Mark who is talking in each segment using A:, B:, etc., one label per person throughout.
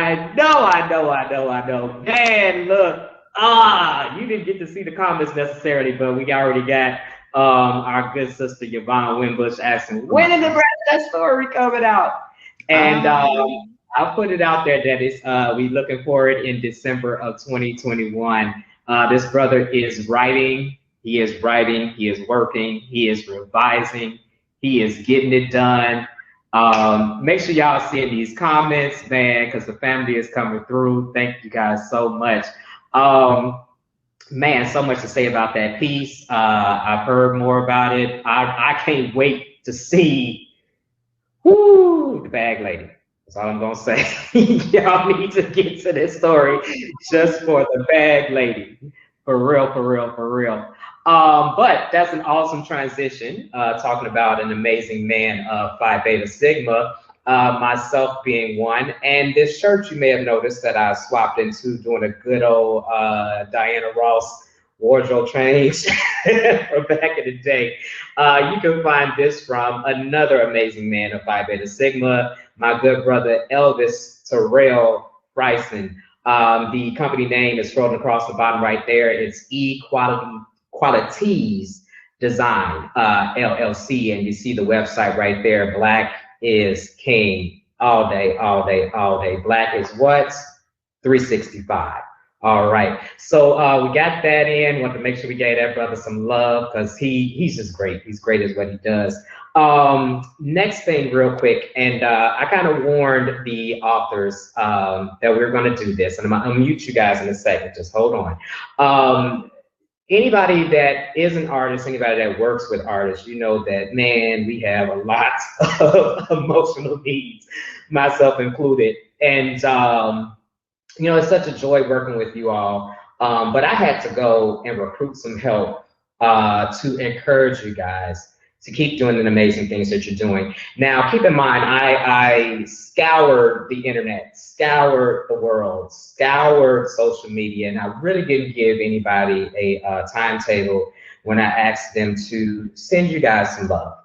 A: I know. Man, look, you didn't get to see the comments necessarily, but we already got our good sister Yvonne Winbush asking, when is the rest of that story coming out? And I'll put it out there that it's we looking forward in December of 2021. This brother is writing, he is working, he is revising, he is getting it done. Make sure y'all see these comments, man, because the family is coming through. Thank you guys so much. Man, so much to say about that piece. I've heard more about it. I can't wait to see the bag lady. That's all I'm gonna say. Y'all need to get to this story just for the bag lady. For real. But that's an awesome transition, talking about an amazing man of Phi Beta Sigma, myself being one. And this shirt you may have noticed that I swapped into doing a good old Diana Ross wardrobe change from back in the day. You can find this from another amazing man of Phi Beta Sigma, my good brother Elvis Terrell Bryson. The company name is scrolling across the bottom right there. It's Qualities Design LLC, and you see the website right there. Black is king all day. Black is what? 365. All right, so we got that in. Want to make sure we gave that brother some love because he's just great. He's great at what he does. Next thing real quick, and I kind of warned the authors that we were going to do this, and I'm going to mute you guys in a second. Just hold on. Anybody that is an artist, anybody that works with artists, you know that, man, we have a lot of emotional needs, myself included. And, you know, it's such a joy working with you all. But I had to go and recruit some help to encourage you guys to keep doing the amazing things that you're doing. Now, keep in mind, I scoured the internet, scoured the world, scoured social media, and I really didn't give anybody a timetable when I asked them to send you guys some love.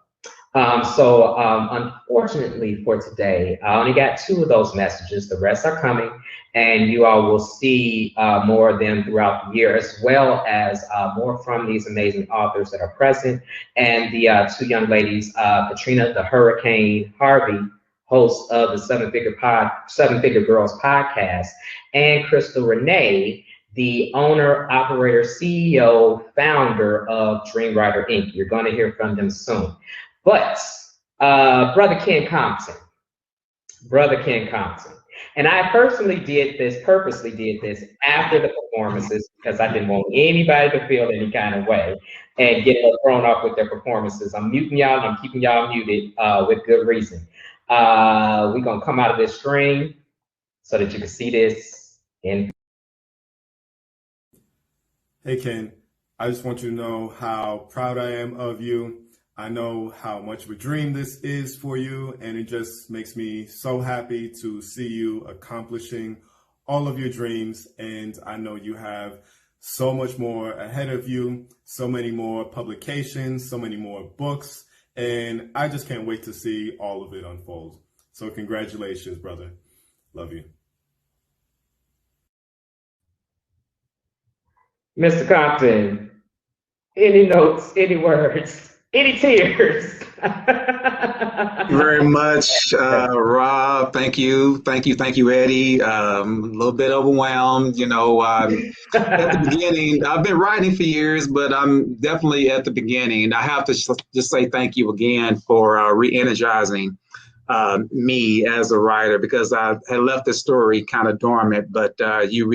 A: So unfortunately for today, I only got 2 of those messages. The rest are coming, and you all will see more of them throughout the year, as well as more from these amazing authors that are present, and the 2 young ladies, Katrina the Hurricane Harvey, host of the Seven Figure Girls podcast, and Crystal Renee, the owner, operator, CEO, founder of Dreamwriter Inc. You're going to hear from them soon. But Brother Ken Compton, and I purposely did this after the performances because I didn't want anybody to feel any kind of way and get thrown off with their performances. I'm muting y'all and I'm keeping y'all muted with good reason. We're gonna come out of this stream so that you can see this in.
B: Hey Ken, I just want you to know how proud I am of you. I know how much of a dream this is for you, and it just makes me so happy to see you accomplishing all of your dreams. And I know you have so much more ahead of you, so many more publications, so many more books, and I just can't wait to see all of it unfold. So congratulations, brother. Love you.
A: Mr. Compton, any notes, any words? Any tears?
C: Thank you very much, Rob. Thank you, Eddie. A little bit overwhelmed, you know. At the beginning, I've been writing for years, but I'm definitely at the beginning. I have to just say thank you again for re-energizing me as a writer, because I had left the story kind of dormant, but you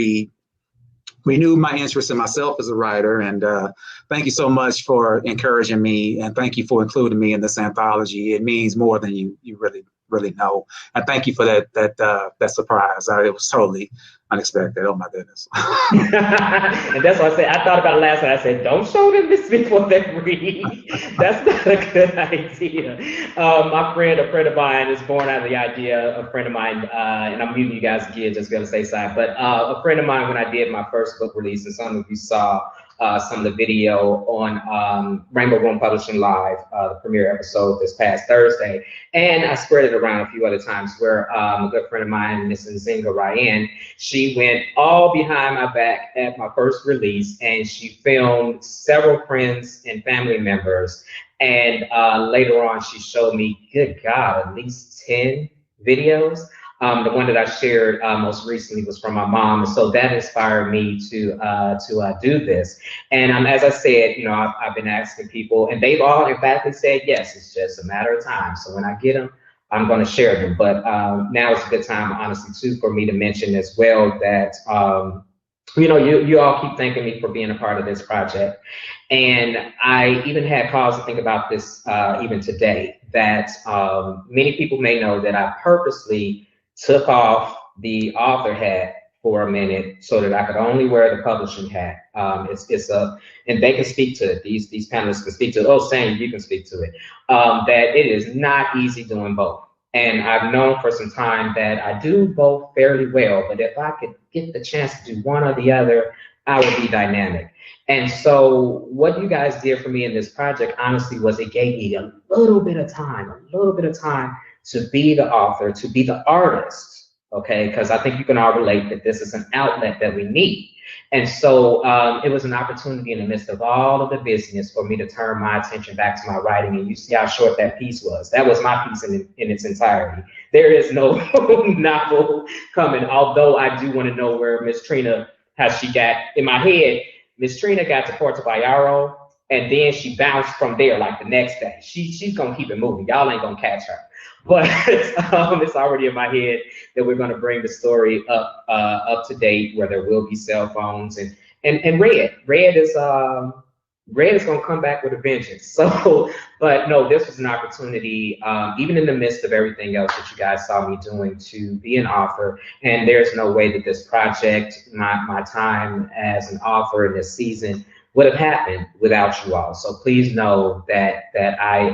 C: renewed my interest in myself as a writer, and thank you so much for encouraging me, and thank you for including me in this anthology. It means more than you really know, and thank you for that surprise. It was totally unexpected. Oh my goodness.
A: And that's why I said, I thought about it last night. I said, don't show them this before they read. That's not a good idea. A friend of mine is born out of the idea, a friend of mine, and I'm muting you guys again, just gonna say side, but a friend of mine, when I did my first book release, and some of you saw some of the video on Rainbow Room Publishing Live, the premiere episode this past Thursday. And I spread it around a few other times where a good friend of mine, Miss Nzinga Ryan, she went all behind my back at my first release, and she filmed several friends and family members. And later on, she showed me, good God, at least 10 videos. The one that I shared most recently was from my mom, and so that inspired me to do this. And as I said, you know, I've been asking people, and they've all emphatically said yes. It's just a matter of time. So when I get them, I'm going to share them. But now is a good time, honestly, too, for me to mention as well that you know, you all keep thanking me for being a part of this project. And I even had cause to think about this even today, that many people may know that I purposely took off the author hat for a minute so that I could only wear the publishing hat. And they can speak to it. These panelists can speak to it. Oh, Sam, you can speak to it. That it is not easy doing both. And I've known for some time that I do both fairly well, but if I could get the chance to do one or the other, I would be dynamic. And so what you guys did for me in this project, honestly, was it gave me a little bit of time to be the author, to be the artist, okay? Because I think you can all relate that this is an outlet that we need. And so it was an opportunity in the midst of all of the busyness for me to turn my attention back to my writing. And you see how short that piece was. That was my piece in its entirety. There is no novel coming, although I do want to know where Miss Trina, how she got, in my head, Miss Trina got to Puerto Vallarta, and then she bounced from there like the next day. She's going to keep it moving. Y'all ain't going to catch her. But it's already in my head that we're going to bring the story up to date, where there will be cell phones and Red is going to come back with a vengeance. So, but no, this was an opportunity, even in the midst of everything else that you guys saw me doing, to be an author. And there's no way that this project, my time as an author in this season, would have happened without you all. So please know that I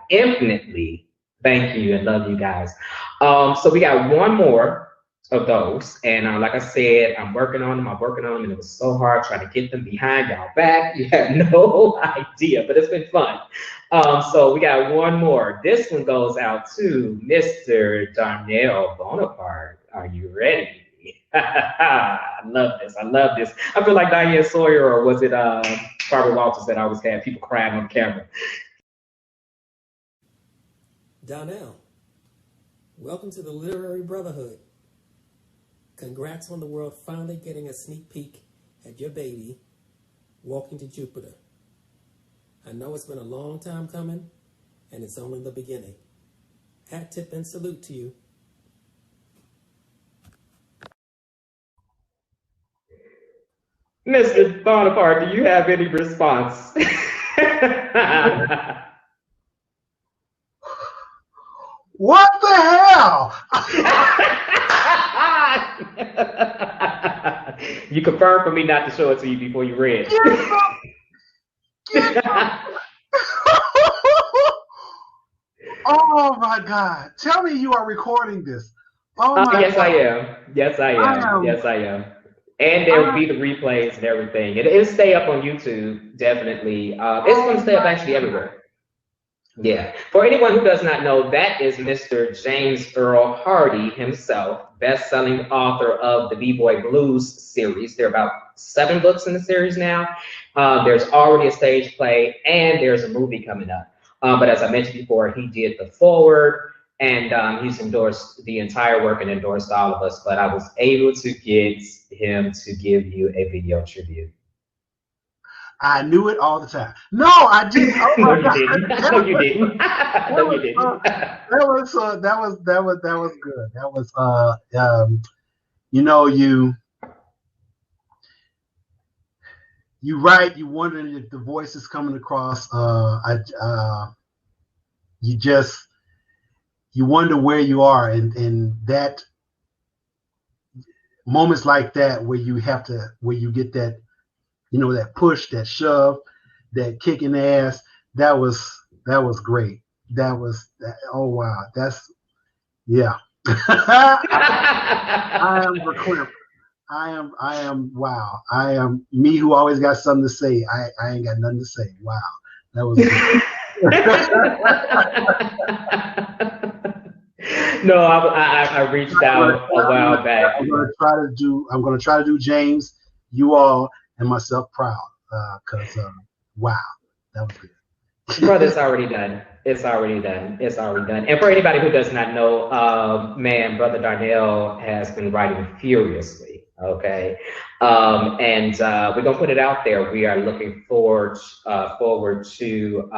A: infinitely thank you and love you guys. So we got one more of those, and like I said, I'm working on them, and it was so hard trying to get them behind y'all back. You have no idea, but it's been fun. So we got one more. This one goes out to Mr. Darnell Bonaparte. Are you ready? I love this. I feel like Diane Sawyer, or was it Barbara Walters, that always had people crying on camera.
D: Donnell, welcome to the Literary Brotherhood. Congrats on the world finally getting a sneak peek at your baby, Walking to Jupiter. I know it's been a long time coming, and it's only the beginning. Hat tip and salute to you.
A: Mr. Bonaparte, do you have any response?
E: What the hell?
A: You confirmed for me not to show it to you before you read.
E: Oh my God. Tell me you are recording this. Oh my
A: yes,
E: God.
A: I am. Yes, I am. Yes, I am. And there will be the replays and everything. It'll stay up on YouTube, definitely. It's going to stay up actually everywhere. Yeah. For anyone who does not know, that is Mr. James Earl Hardy himself, best-selling author of the B-Boy Blues series. There are about 7 books in the series now. There's already a stage play, and there's a movie coming up. But as I mentioned before, he did the foreword, and he's endorsed the entire work and endorsed all of us. But I was able to get him to give you a video tribute.
E: I knew it all the time. No, I didn't. Oh
A: No,
E: my
A: you
E: God.
A: didn't. No, you didn't. No, you didn't.
E: That was good. That was you know, you write, you wondering if the voice is coming across. You wonder where you are, and that moments like that where you get that, you know, that push, that shove, that kick in the ass. That was great. Oh wow, that's, yeah. I am verklempt. I am, wow. I am me who always got something to say. I ain't got nothing to say. Wow. That was
A: No, I reached out a while back.
E: I'm gonna try to do James, you all, and myself proud. Cause wow, that was good.
A: Brother, it's already done. It's already done. It's already done. And for anybody who does not know, man, Brother Darnell has been writing furiously. Okay, and we're gonna put it out there. We are looking forward to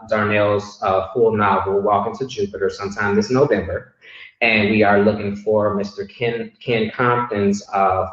A: Darnell's full novel, Walking to Jupiter, sometime this November. And we are looking for Mr. Ken Compton's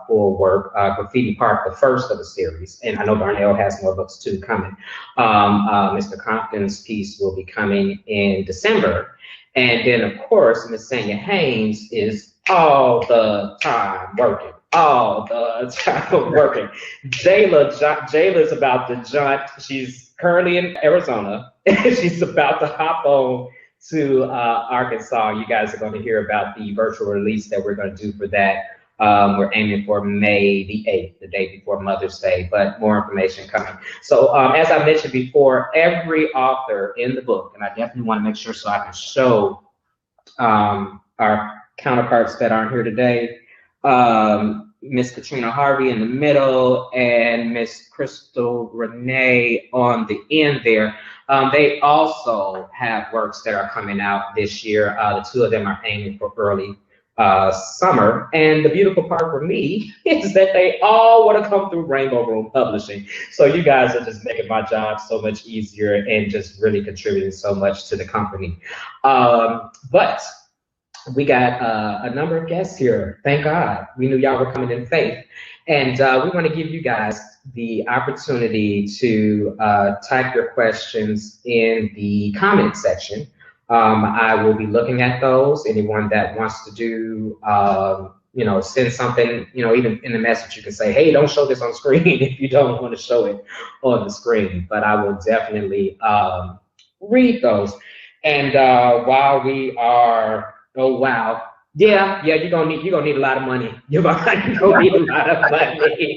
A: full work, Graffiti Park, the first of the series. And I know Darnell has more books too coming. Mr. Compton's piece will be coming in December. And then, of course, Miss Sanya Haynes is all the time working. All the time working. Jayla's about to jaunt. She's currently in Arizona. She's about to hop on to Arkansas. You guys are going to hear about the virtual release that we're going to do for that. We're aiming for May the 8th, the day before Mother's Day, but more information coming. So as I mentioned before, every author in the book, and I definitely want to make sure so I can show our counterparts that aren't here today, Miss Katrina Harvey in the middle and Miss Crystal Renee on the end there. They also have works that are coming out this year. The two of them are aiming for early summer. And the beautiful part for me is that they all want to come through Rainbow Room Publishing. So you guys are just making my job so much easier and just really contributing so much to the company. But we got a number of guests here. Thank God. We knew y'all were coming in faith. And we want to give you guys the opportunity to type your questions in the comment section. I will be looking at those. Anyone that wants to do, send something, even in the message, you can say, hey, don't show this on screen if you don't want to show it on the screen. But I will definitely read those. And while we are, oh, wow. Yeah, you're gonna need a lot of money. You're gonna need a lot of money.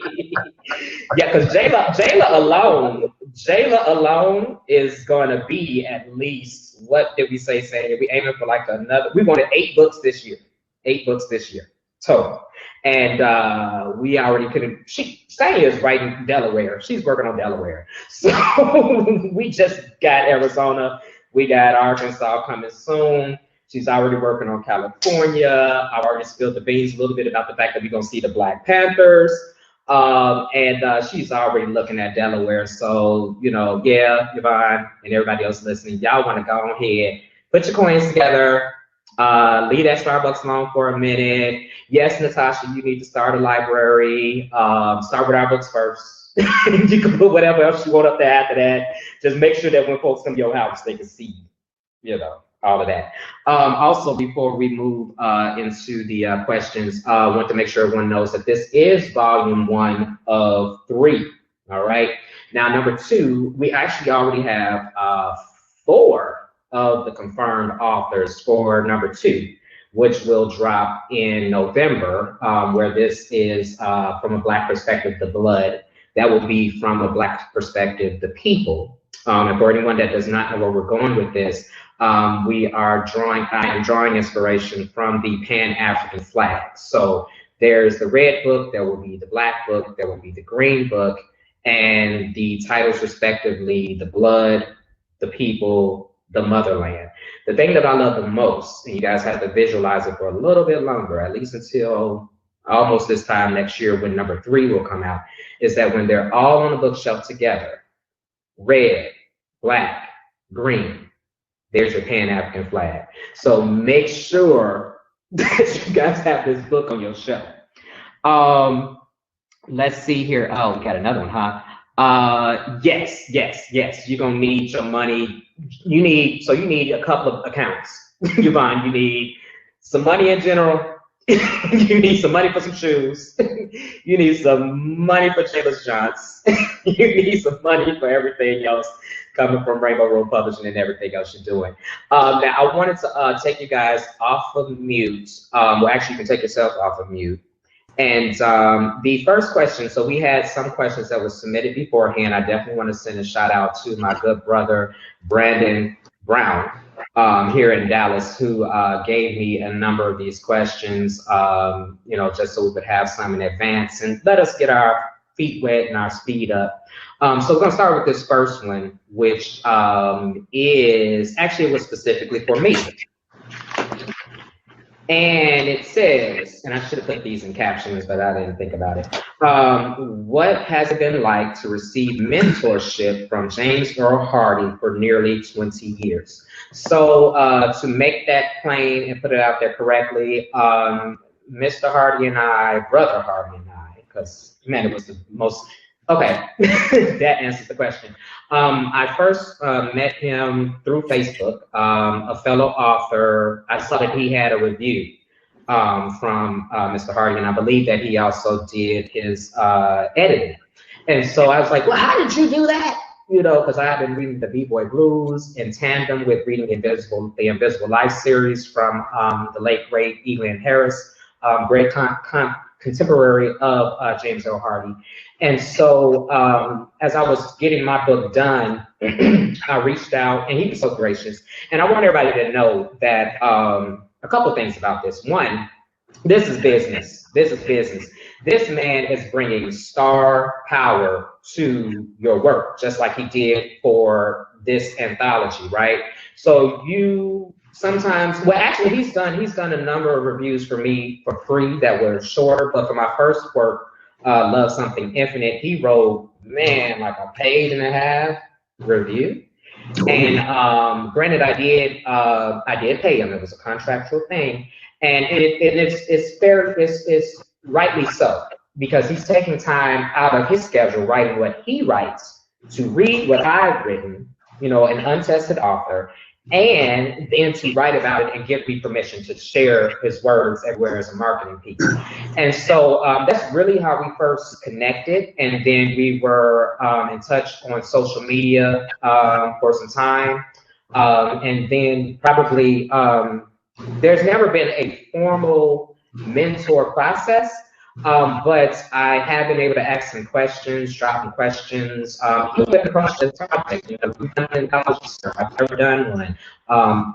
A: Yeah, because Jayla alone is gonna be at least, what did we say, Sandy? We aiming for like we wanted 8 books this year. 8 books this year total. And we already couldn't. Sandy is writing Delaware. She's working on Delaware. So we just got Arizona. We got Arkansas coming soon. She's already working on California. I've already spilled the beans a little bit about the fact that we're going to see the Black Panthers. And she's already looking at Delaware. So, yeah, Yvonne and everybody else listening, y'all want to go ahead, put your coins together, leave that Starbucks alone for a minute. Yes, Natasha, you need to start a library. Start with our books first. You can put whatever else you want up there after that. Just make sure that when folks come to your house, they can see, all of that. Also, before we move into the questions, I want to make sure everyone knows that this is volume 1 of 3. All right. Now, number 2, we actually already have 4 of the confirmed authors for number 2, which will drop in November, where this is from a Black perspective, The Blood. That will be from a Black perspective, The People. And for anyone that does not know where we're going with this, I am drawing inspiration from the Pan-African flag. So there's the red book, there will be the black book, there will be the green book, and the titles respectively, The Blood, The People, The Motherland. The thing that I love the most, and you guys have to visualize it for a little bit longer, at least until almost this time next year when number 3 will come out, is that when they're all on the bookshelf together, red, black, green, there's your Pan-African flag. So make sure that you guys have this book on your shelf. Let's see here. Oh, we got another one, huh? Yes. You're gonna need your money. You need a couple of accounts. Yvonne, you need some money in general. You need some money for some shoes. You need some money for Jayla's Johns. You need some money for everything else coming from Rainbow Road Publishing and everything else you're doing. Now, I wanted to take you guys off of mute. Well, actually, you can take yourself off of mute. And the first question, so we had some questions that were submitted beforehand. I definitely want to send a shout out to my good brother, Brandon Brown, here in Dallas, who gave me a number of these questions, just so we could have some in advance and let us get our feet wet and our speed up. So we're going to start with this first one, which is actually, it was specifically for me. And it says, and I should have put these in captions, but I didn't think about it. What has it been like to receive mentorship from James Earl Hardy for nearly 20 years? So to make that plain and put it out there correctly, Mr. Hardy and I, Brother Hardy and I, because, man, it was the most, okay, that answers the question. I first met him through Facebook, a fellow author. I saw that he had a review from Mr. Hardy, and I believe that he also did his editing. And so I was like, well, how did you do that? Because I have been reading the B-Boy Blues in tandem with reading the Invisible Life series from the late, great Evelyn Harris, great contemporary of James Earl Hardy. And so as I was getting my book done, I reached out, and he was so gracious. And I want everybody to know that a couple things about this. One, this is business. This is business. This man is bringing star power to your work, just like he did for this anthology, right? So you sometimes, well, actually, he's done a number of reviews for me for free that were shorter, but for my first work, Love Something Infinite, he wrote, man, like a page and a half review. And granted, I did pay him. It was a contractual thing, and it's fair. It's rightly so, because he's taking time out of his schedule writing what he writes to read what I've written, an untested author, and then to write about it and give me permission to share his words everywhere as a marketing piece. And so that's really how we first connected. And then we were in touch on social media for some time. And then probably there's never been a formal mentor process. But I have been able to ask some questions, drop some questions, even across the topic. We've done anthology stuff. I've never done one.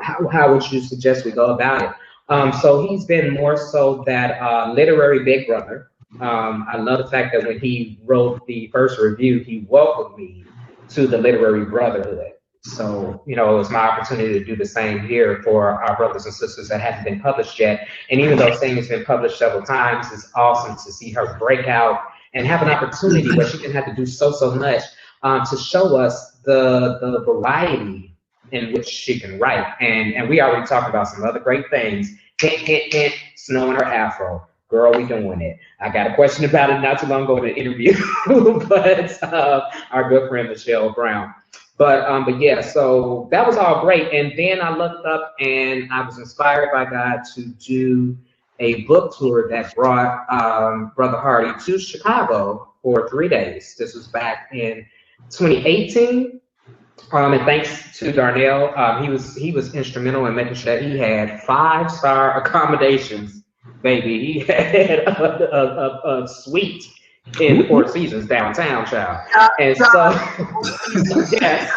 A: How would you suggest we go about it? So he's been more so that literary big brother. I love the fact that when he wrote the first review, he welcomed me to the literary brotherhood. So, it was my opportunity to do the same here for our brothers and sisters that haven't been published yet. And even though Sing has been published several times, it's awesome to see her break out and have an opportunity where she can have to do so much to show us the variety in which she can write. And we already talked about some other great things. Hint, hint, hint, snow in her afro. Girl, we doing it. I got a question about it not too long ago in an interview, but our good friend Michelle Brown. But yeah, so that was all great. And then I looked up and I was inspired by God to do a book tour that brought Brother Hardy to Chicago for 3 days. This was back in 2018. And thanks to Darnell, he was instrumental in making sure that he had 5-star accommodations, baby. He had a suite in the Four Seasons downtown, child. And so, yes,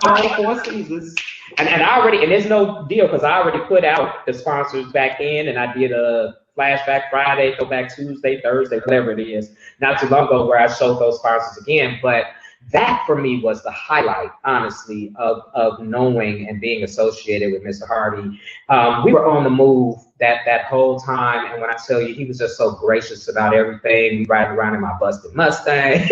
A: all 4 seasons. And I already, and there's no deal because I already put out the sponsors back in, and I did a flashback Friday, go back Tuesday, Thursday, whatever it is, not too long ago, where I showed those sponsors again. But that for me was the highlight, honestly, of knowing and being associated with Mr. Hardy. We were on the move that whole time, and when I tell you, he was just so gracious about everything. We riding around in my busted Mustang,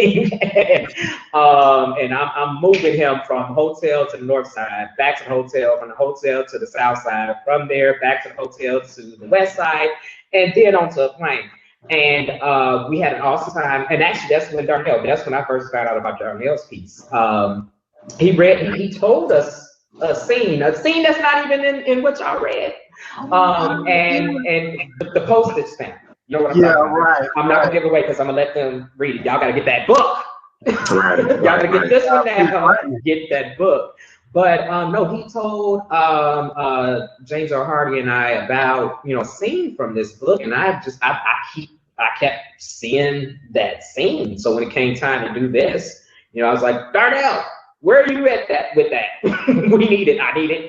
A: and I'm moving him from hotel to the north side, back to the hotel, from the hotel to the south side, from there back to the hotel to the west side, and then onto a plane. And we had an awesome time. And actually, that's when I first found out about Darnell's piece. He told us a scene that's not even in what y'all read. And the postage stamp. You know what I'm talking about? Right. I'm not gonna give it away because I'm gonna let them read it. Y'all gotta get that book. Right. Y'all gotta get this one now. Get that book. But no, he told James R. Hardy and I about, scene from this book, and I I kept seeing that scene. So when it came time to do this, you know, I was like, Darnell, where are you at with that? We need it. I need it.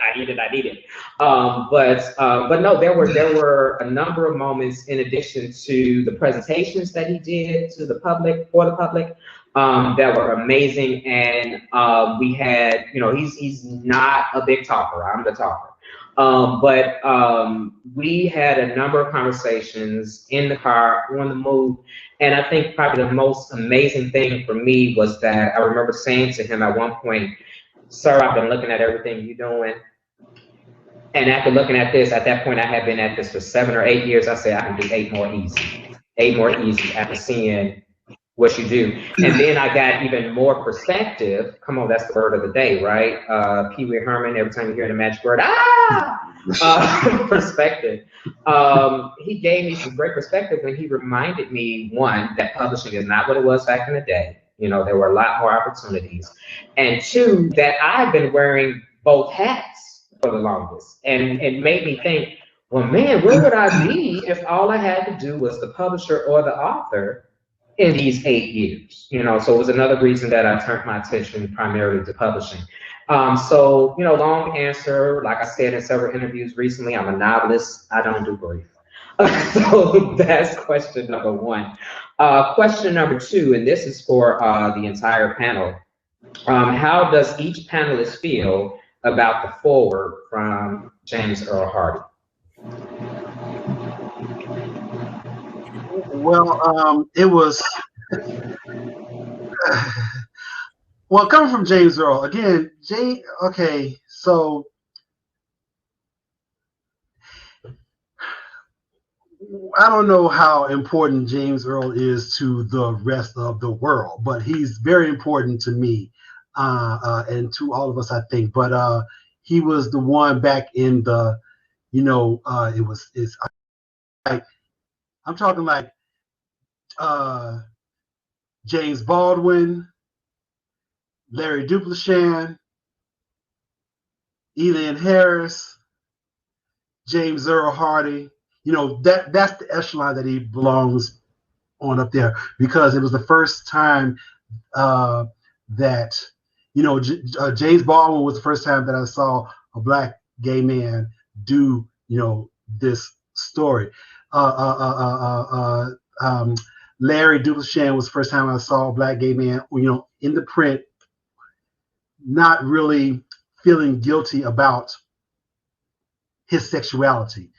A: But no, there were a number of moments in addition to the presentations that he did to the public, for the public, that were amazing. And we had, you know, he's not a big talker. I'm the talker. But we had a number of conversations in the car, on the move. And I think probably the most amazing thing for me was that I remember saying to him at one point, sir, I've been looking at everything you're doing. And after looking at this, at that point, I had been at this for 7 or 8 years. I said, I can do 8 more easy. 8 more easy after seeing what you do. And then I got even more perspective. Come on, that's the word of the day, right? Pee Wee Herman, every time you hear the magic word, perspective. He gave me some great perspective when he reminded me, one, that publishing is not what it was back in the day. You know, there were a lot more opportunities. And two, that I've been wearing both hats for the longest. And it made me think, well, man, where would I be if all I had to do was the publisher or the author in these 8 years? You know, so it was another reason that I turned my attention primarily to publishing. So, you know, long answer, like I said in several interviews recently, I'm a novelist. I don't do brief. So that's question number one. Question number two, and this is for the entire panel. How does each panelist feel about the foreword from James Earl Hardy?
E: Well, it was, well, coming from James Earl, again, okay, so I don't know how important James Earl is to the rest of the world, but he's very important to me and to all of us, I think. But he was the one back in the, you know, it's like, I'm talking like James Baldwin, Larry Duplichan, Elian Harris, James Earl Hardy. You know, that's the echelon that he belongs on up there, because it was the first time that, you know, James Baldwin was the first time that I saw a black gay man do, you know, this story. Larry Duplichan was the first time I saw a black gay man, you know, in the print, not really feeling guilty about his sexuality.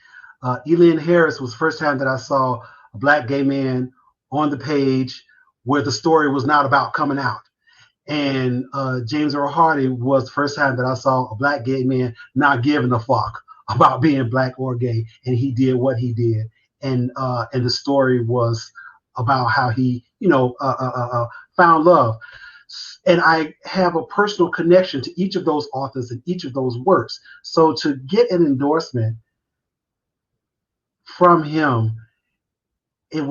E: Elian Harris was the first time that I saw a black gay man on the page where the story was not about coming out. And James Earl Hardy was the first time that I saw a black gay man not giving a fuck about being black or gay, and he did what he did. And the story was about how he, you know, found love. And I have a personal connection to each of those authors and each of those works. So to get an endorsement from him, it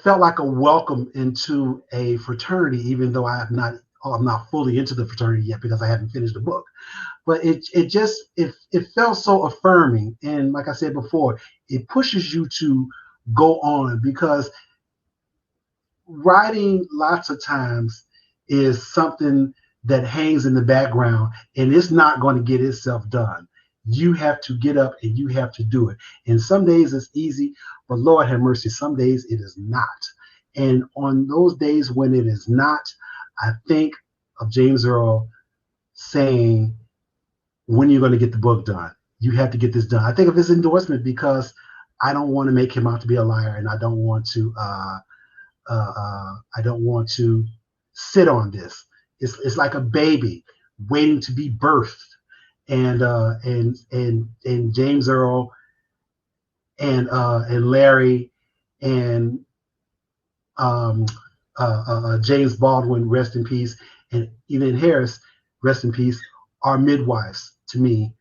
E: felt like a welcome into a fraternity, even though I'm not fully into the fraternity yet because I haven't finished the book. But it felt so affirming. And like I said before, it pushes you to go on, because writing lots of times is something that hangs in the background and it's not going to get itself done. You have to get up and you have to do it. And some days it's easy, but Lord have mercy, some days it is not. And on those days when it is not, I think of James Earl saying, when are you going to get the book done? You have to get this done. I think of his endorsement because I don't want to make him out to be a liar, and I don't want to sit on this. It's like a baby waiting to be birthed. And James Earl and Larry and James Baldwin, rest in peace, and Elian Harris, rest in peace, are midwives to me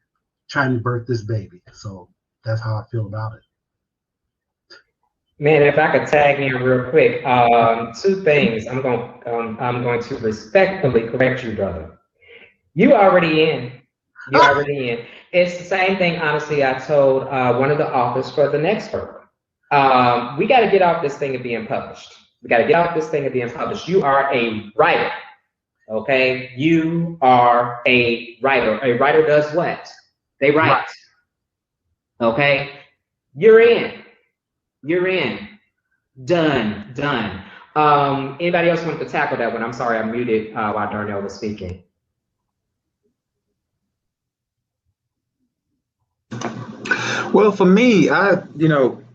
E: trying to birth this baby. So that's how I feel about it.
A: Man, if I could tag in real quick, two things. I'm going to respectfully correct you, brother. You already in. You're already in. It's the same thing, honestly, I told one of the authors for the next book. We got to get off this thing of being published. We got to get off this thing of being published. You are a writer, okay? You are a writer. A writer does what? They write, okay? You're in. You're in. Done. Done. Anybody else want to tackle that one? I'm sorry, I muted while Darnell was speaking.
C: Well, for me,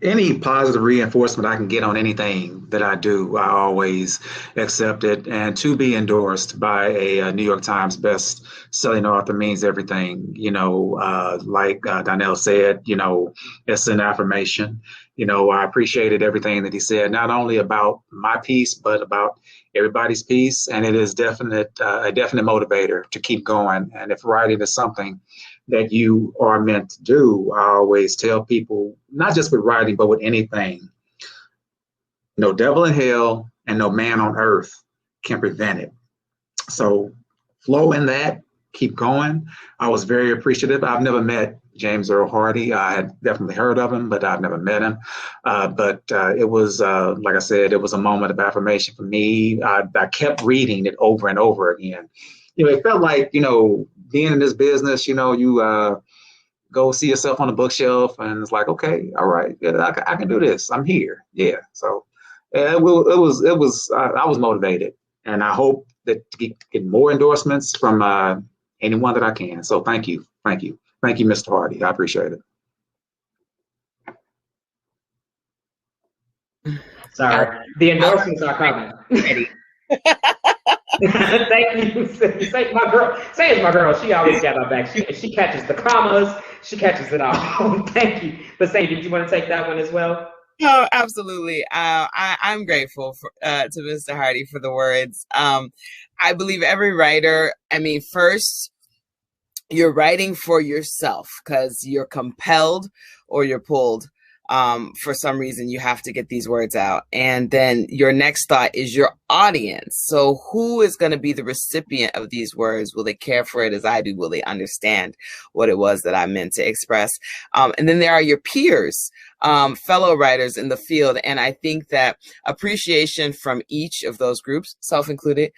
C: any positive reinforcement I can get on anything that I do, I always accept it. And to be endorsed by a New York Times best-selling author means everything. Like Donnell said, it's an affirmation. I appreciated everything that he said, not only about my piece, but about everybody's piece. And it is a definite motivator to keep going. And if writing is something that you are meant to do, I always tell people, not just with writing, but with anything, no devil in hell and no man on earth can prevent it. So flow in that, keep going. I was very appreciative. I've never met James Earl Hardy. I had definitely heard of him, but I've never met him. But it was, like I said, it was a moment of affirmation for me. I kept reading it over and over again. It felt like, being in this business, you go see yourself on the bookshelf and it's like, okay, all right, yeah, I can do this. I'm here. Yeah. So I was motivated, and I hope that to get more endorsements from anyone that I can. So thank you. Thank you, Mr. Hardy. I appreciate
A: it. Sorry. The endorsements are coming. Thank you. Say my girl. Say it's my girl. She always got my back. She catches the commas. She catches it all. Thank you. But say, did you want to take that one as well?
F: Oh, absolutely. I'm grateful to Mr. Hardy for the words. I believe every writer, first, you're writing for yourself because you're compelled or you're pulled. For some reason, you have to get these words out. And then your next thought is your audience. So who is going to be the recipient of these words? Will they care for it as I do? Will they understand what it was that I meant to express? And then there are your peers, fellow writers in the field. And I think that appreciation from each of those groups, self-included,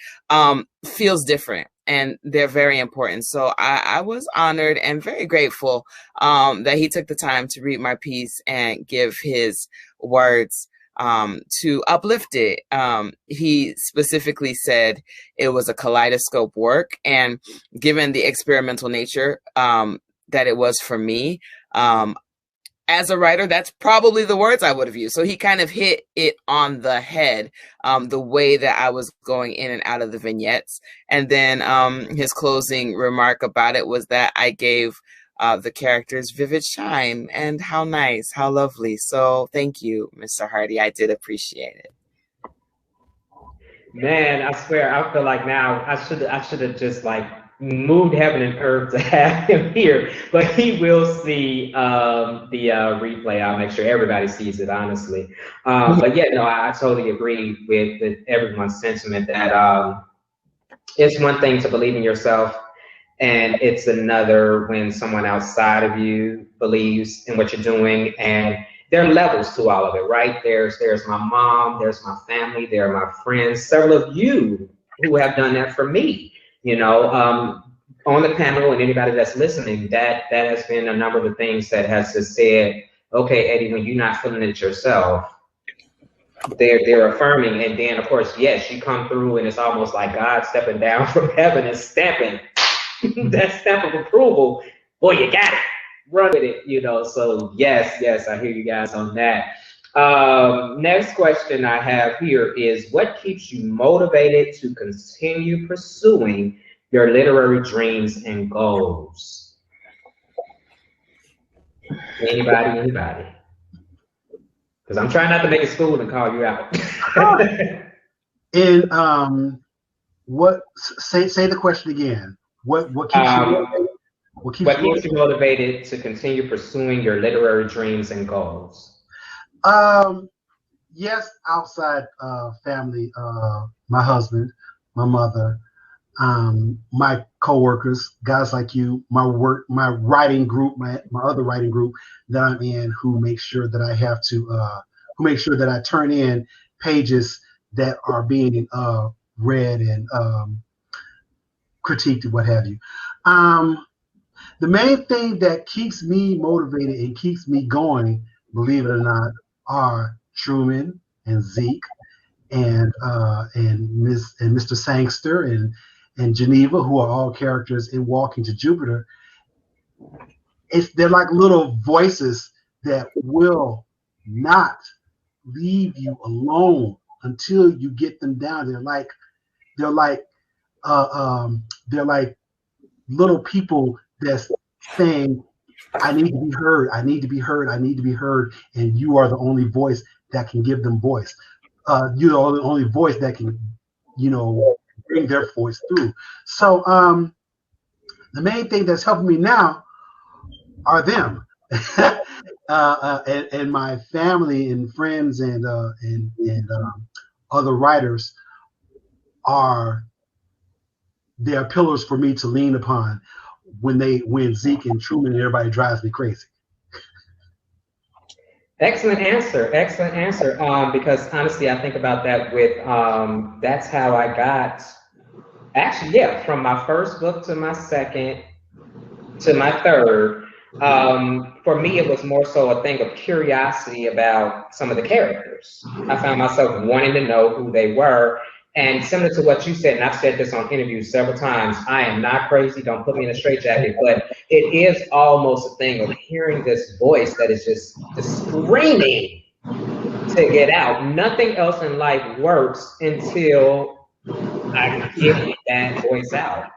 F: feels different. And they're very important. So I was honored and very grateful that he took the time to read my piece and give his words to uplift it. He specifically said it was a kaleidoscope work. And given the experimental nature that it was for me, as a writer, that's probably the words I would have used. So he kind of hit it on the head, the way that I was going in and out of the vignettes. And then his closing remark about it was that I gave the characters vivid shine. And how nice, how lovely. So thank you, Mr. Hardy. I did appreciate it.
A: Man, I swear, I feel like now I should have just moved heaven and earth to have him here, but he will see the replay. I'll make sure everybody sees it, honestly. But yeah, no, I totally agree with everyone's sentiment that it's one thing to believe in yourself, and it's another when someone outside of you believes in what you're doing. And there are levels to all of it, right? There's my mom, there's my family, there are my friends, several of you who have done that for me. On the panel and anybody that's listening, that has been a number of the things that has just said, okay, Eddie, when you're not feeling it yourself, they're affirming. And then, of course, yes, you come through and it's almost like God stepping down from heaven and stamping that stamp of approval. Boy, you got it. Run with it, So yes, I hear you guys on that. Next question I have here is, what keeps you motivated to continue pursuing your literary dreams and goals? Anybody? Because I'm trying not to make a school and call you out.
E: And what? Say the question again. What keeps you
A: motivated to continue pursuing your literary dreams and goals?
E: Yes, outside family, my husband, my mother, my coworkers, guys like you, my writing group, my other writing group that I'm in, who make sure that I have to who make sure that I turn in pages that are being read and critiqued and what have you. The main thing that keeps me motivated and keeps me going, believe it or not, are Truman and Zeke and Mr. Sangster and Geneva, who are all characters in Walking to Jupiter. They're like little voices that will not leave you alone until you get them down. They're like little people that's saying, I need to be heard, I need to be heard, I need to be heard, and you are the only voice that can give them voice. You're the only voice that can, bring their voice through. So the main thing that's helping me now are them. And my family and friends and other writers are pillars for me to lean upon when Zeke and Truman and everybody drives me crazy.
A: Excellent answer. Because honestly, I think about that with that's how I got. Actually, yeah, from my first book to my second to my third. For me, it was more so a thing of curiosity about some of the characters. I found myself wanting to know who they were. And similar to what you said, and I've said this on interviews several times, I am not crazy, don't put me in a straitjacket, but it is almost a thing of hearing this voice that is just screaming to get out. Nothing else in life works until I get that voice out,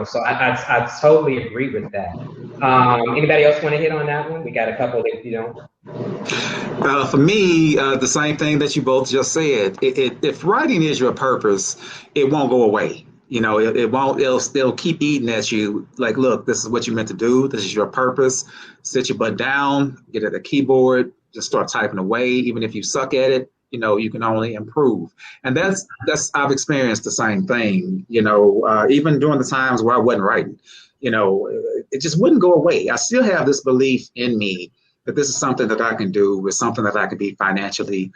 A: So I totally agree with that. Anybody else want to hit on that one? We got a couple if you don't.
C: For me, the same thing that you both just said. If writing is your purpose, it won't go away. It won't. It'll still keep eating at you. Like, look, this is what you meant to do. This is your purpose. Sit your butt down. Get at the keyboard. Just start typing away. Even if you suck at it, you can only improve. And that's I've experienced the same thing. Even during the times where I wasn't writing, it just wouldn't go away. I still have this belief in me that this is something that I can do, with something that I can be financially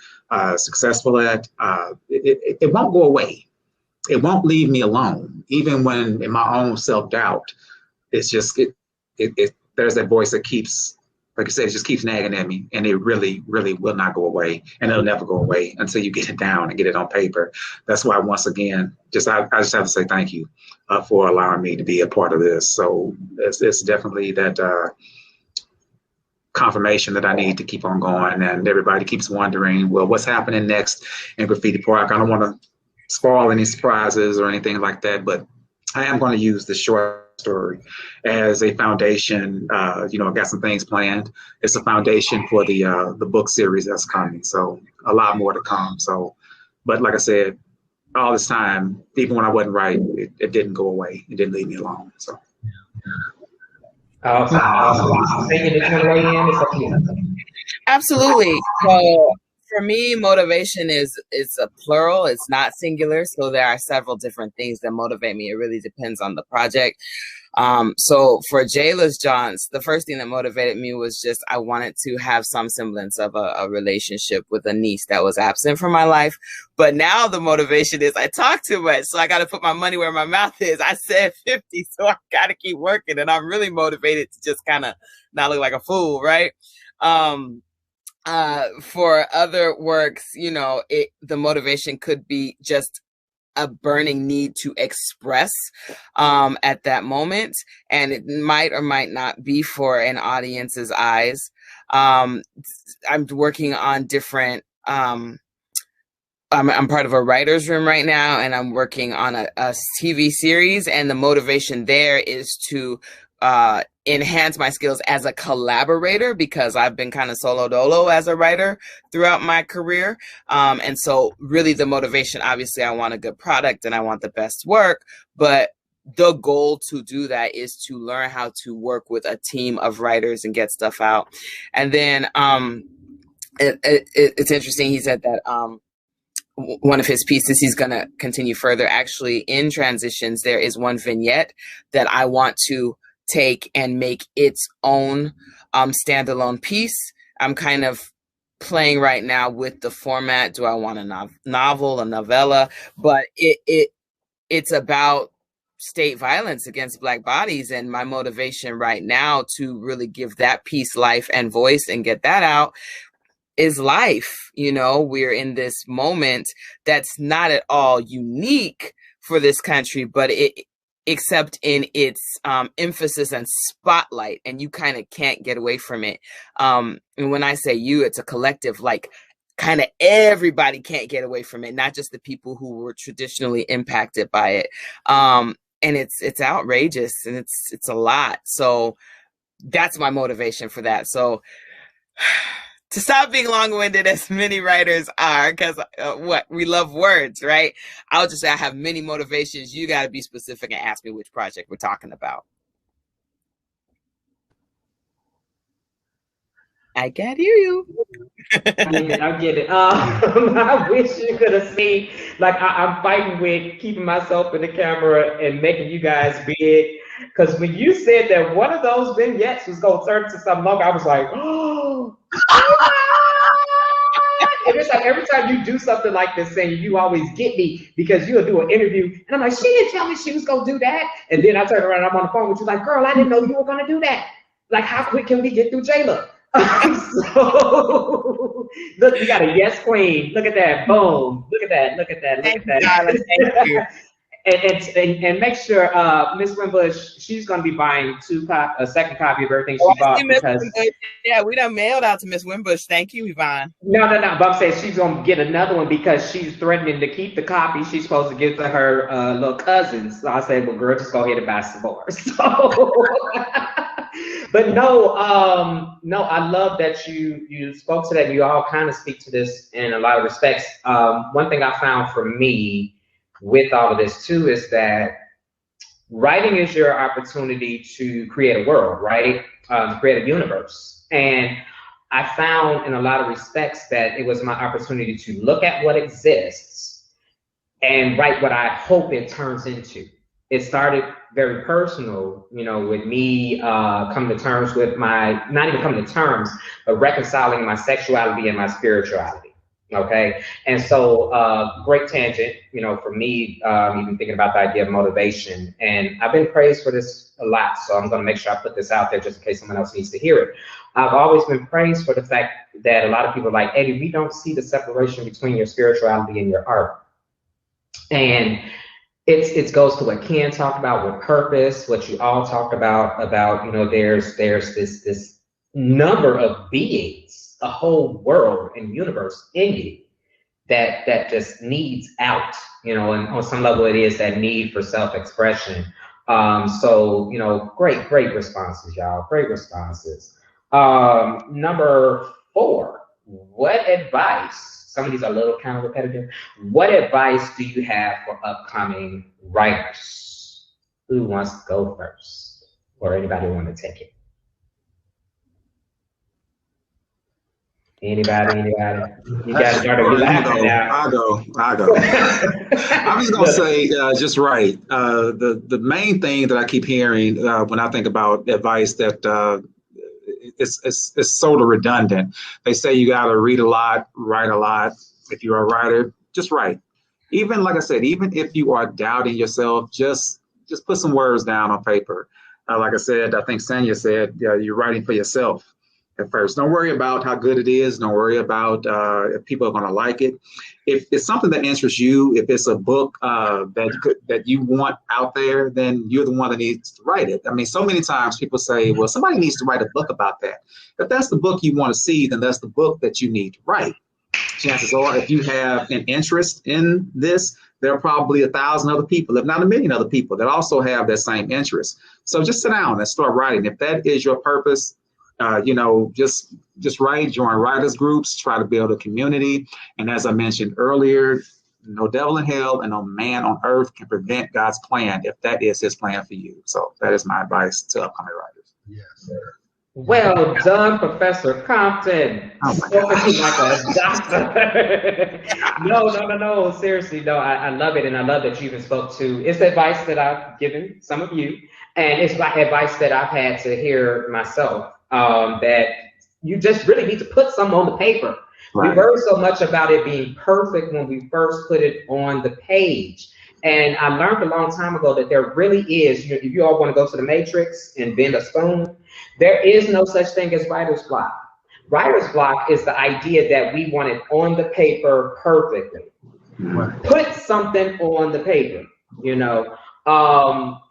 C: successful at. It won't go away. It won't leave me alone, even when in my own self-doubt. It's just there's that voice that keeps, like I said, it just keeps nagging at me, and it really, really will not go away, and it'll never go away until you get it down and get it on paper. That's why, once again, I just have to say thank you for allowing me to be a part of this. So it's definitely that confirmation that I need to keep on going, and everybody keeps wondering, well, what's happening next in Graffiti Park? I don't want to spoil any surprises or anything like that, but I am going to use the short story as a foundation. I've got some things planned. It's a foundation for the book series that's coming, so a lot more to come. So, but like I said, all this time, even when I wasn't writing, it didn't go away. It didn't leave me alone. So.
F: Absolutely. So for me, motivation is a plural. It's not singular. So there are several different things that motivate me. It really depends on the project. So for Jayla's Johns, the first thing that motivated me was just I wanted to have some semblance of a relationship with a niece that was absent from my life. But now the motivation is I talk too much, so I got to put my money where my mouth is. I said 50, so I got to keep working, and I'm really motivated to just kind of not look like a fool, right? For other works, the motivation could be just a burning need to express at that moment, and it might or might not be for an audience's eyes. I'm working on different I'm part of a writer's room right now, and I'm working on a TV series, and the motivation there is to enhance my skills as a collaborator, because I've been kind of solo dolo as a writer throughout my career. And so really the motivation, obviously I want a good product and I want the best work, but the goal to do that is to learn how to work with a team of writers and get stuff out. And then it's interesting. He said that one of his pieces he's going to continue further. Actually, in Transitions, there is one vignette that I want to take and make its own standalone piece. I'm kind of playing right now with the format. Do I want a novel, a novella? But it's about state violence against Black bodies, and my motivation right now to really give that piece life and voice and get that out is life. You know, we're in this moment that's not at all unique for this country, but except in its emphasis and spotlight, and you kind of can't get away from it. And when I say you, it's a collective, like kind of everybody can't get away from it, not just the people who were traditionally impacted by it. And it's outrageous, and it's a lot. So that's my motivation for that. So to stop being long-winded, as many writers are, because we love words, right? I'll just say I have many motivations. You got to be specific and ask me which project we're talking about. I can't hear you.
A: I get it. I wish you could have seen, like, I'm fighting with keeping myself in the camera and making you guys big. Because when you said that one of those vignettes was going to turn to something longer, I was like, oh. And it's like every time you do something like this, saying you always get me because you'll do an interview, and I'm like, she didn't tell me she was going to do that. And then I turn around and I'm on the phone with you, like, girl, I didn't know you were going to do that. Like, how quick can we get through Jayla? So look, you got a yes queen. Look at that. Boom. Look at that. Look at that. Look at that.
F: Thank you.
A: And make sure Miss Wimbush, she's going to be buying a second copy of everything she bought. Because,
F: yeah, we done mailed out to Miss Wimbush. Thank you, Yvonne.
A: No. But I'm saying she's going to get another one because she's threatening to keep the copy she's supposed to give to her little cousins. So I said, well, girl, just go ahead and buy some more. So, but no, I love that you spoke to that. And you all kind of speak to this in a lot of respects. One thing I found for me with all of this too is that writing is your opportunity to create a world, right? To create a universe. And I found in a lot of respects that it was my opportunity to look at what exists and write what I hope it turns into. It started very personal, you know, with me coming to terms with not even coming to terms, but reconciling my sexuality and my spirituality. Okay, and so great tangent, you know, for me, even thinking about the idea of motivation. And I've been praised for this a lot, so I'm going to make sure I put this out there just in case someone else needs to hear it. I've always been praised for the fact that a lot of people are like, Eddie, we don't see the separation between your spirituality and your art. And it goes to what Ken talked about with purpose, what you all talked about, you know, there's this number of beings, a whole world and universe in you that just needs out, you know, and on some level it is that need for self-expression. So, you know, great responses, y'all, great responses. Number 4, what advice, some of these are a little kind of repetitive, what advice do you have for upcoming writers? Who wants to go first? Or anybody want to take it? Anybody? You guys started laughing now.
C: I'll go. I'm just gonna say, just right. The main thing that I keep hearing when I think about advice that it's sort of redundant. They say you gotta read a lot, write a lot. If you're a writer, just write. Even like I said, even if you are doubting yourself, just put some words down on paper. Like I said, I think Sanya said, you're writing for yourself at first. Don't worry about how good it is. Don't worry about if people are going to like it. If it's something that interests you, if it's a book that you want out there, then you're the one that needs to write it. I mean, so many times people say, well, somebody needs to write a book about that. If that's the book you want to see, then that's the book that you need to write. Chances are, if you have an interest in this, there are probably 1,000 other people, if not 1,000,000 other people that also have that same interest. So just sit down and start writing. If that is your purpose, just write, join writers groups, try to build a community. And as I mentioned earlier, no devil in hell and no man on earth can prevent God's plan if that is his plan for you. So that is my advice to upcoming writers.
E: Yes, sir.
A: Well done, Professor Compton.
C: Oh
A: Spoken like a doctor. No. Seriously, no, I love it. And I love that you even spoke to, it's advice that I've given some of you. And it's like advice that I've had to hear myself, that you just really need to put some on the paper. We
C: Right.
A: worry so much about it being perfect when we first put it on the page. And I learned a long time ago that there really is, if you all want to go to the Matrix and bend a spoon, there is no such thing as writer's block. Writer's block is the idea that we want it on the paper perfectly.
E: Right.
A: Put something on the paper, you know.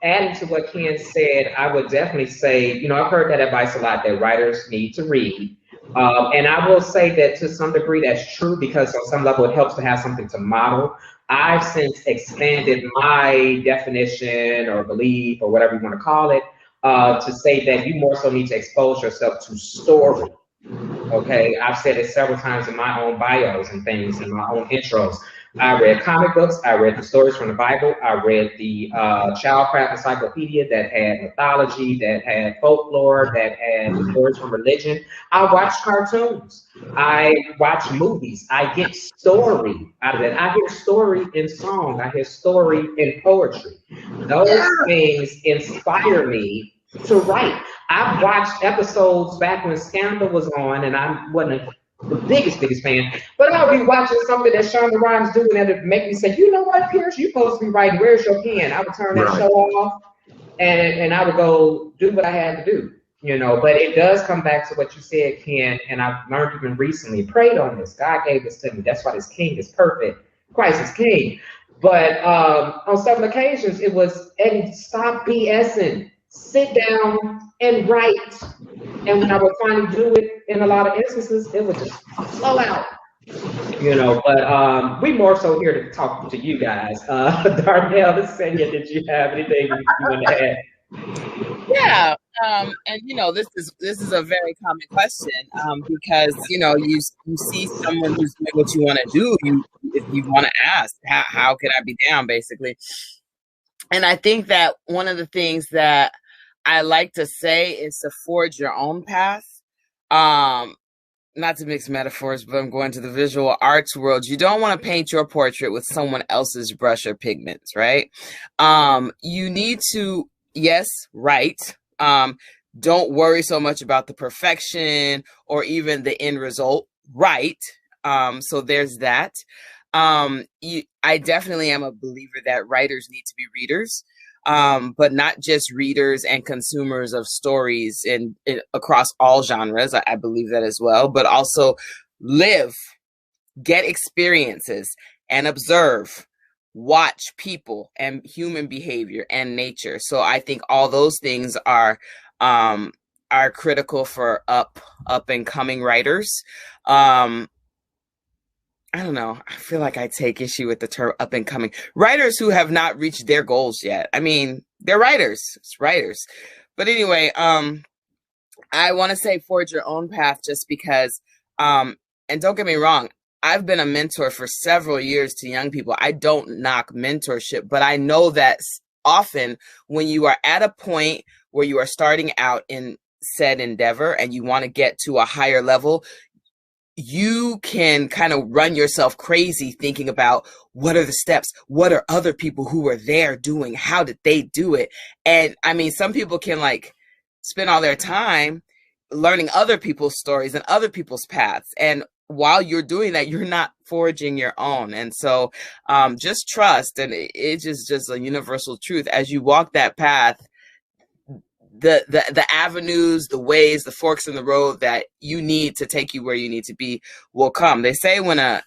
A: Adding to what Ken said, I would definitely say, you know, I've heard that advice a lot, that writers need to read. And I will say that to some degree that's true, because on some level it helps to have something to model. I've since expanded my definition or belief or whatever you want to call it, to say that you more so need to expose yourself to story. Okay, I've said it several times in my own bios and things, in my own intros. I read comic books, I read the stories from the Bible, I read the Childcraft Encyclopedia that had mythology, that had folklore, that had the stories from religion. I watch cartoons, I watch movies, I get story out of it. I hear story in song, I hear story in poetry. Those things inspire me to write. I've watched episodes back when Scandal was on, and I wasn't the biggest fan, but I'll be watching something that Shonda Rhimes doing that would make me say, you know what, Pierce, you're supposed to be writing. Where's your pen? I would turn that show off, and I would go do what I had to do, you know. But it does come back to what you said, Ken, and I've learned even recently, prayed on this. God gave this to me. That's why this king is perfect. Christ is king. But on some occasions, it was, and stop BSing. Sit down and write. And when I would finally do it, in a lot of instances, it would just flow out. You know, but we more so here to talk to you guys. Darnell, Senya, did you have anything you want to add?
F: Yeah, and you know, this is a very common question, because you know, you see someone who's doing what you want to do, if you want to ask, how can I be down, basically. And I think that one of the things that I like to say is to forge your own path. Not to mix metaphors, but I'm going to the visual arts world. You don't want to paint your portrait with someone else's brush or pigments, right? You need to, yes, write. Don't worry so much about the perfection or even the end result. Right. So there's that. I definitely am a believer that writers need to be readers, but not just readers and consumers of stories in across all genres. I believe that as well, but also live, get experiences, and observe, watch people and human behavior and nature. So I think all those things are critical for up and coming writers. I don't know. I feel like I take issue with the term up and coming. Writers who have not reached their goals yet. I mean, they're writers. It's writers. But anyway, I want to say forge your own path, just because, and don't get me wrong, I've been a mentor for several years to young people. I don't knock mentorship, but I know that often when you are at a point where you are starting out in said endeavor and you want to get to a higher level, you can kind of run yourself crazy thinking about what are the steps, what are other people who were there doing, how did they do it? And I mean, some people can like spend all their time learning other people's stories and other people's paths. And while you're doing that, you're not forging your own. And so just trust, and it's just a universal truth. As you walk that path, the avenues, the ways, the forks in the road that you need to take you where you need to be will come. They say when a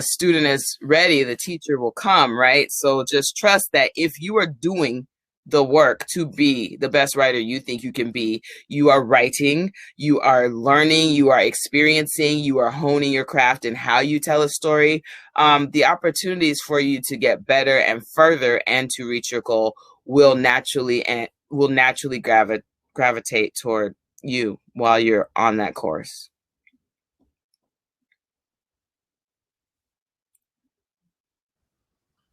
F: student is ready, the teacher will come, right? So just trust that if you are doing the work to be the best writer you think you can be, you are writing, you are learning, you are experiencing, you are honing your craft and how you tell a story. The opportunities for you to get better and further and to reach your goal will naturally gravitate toward you while you're on that course.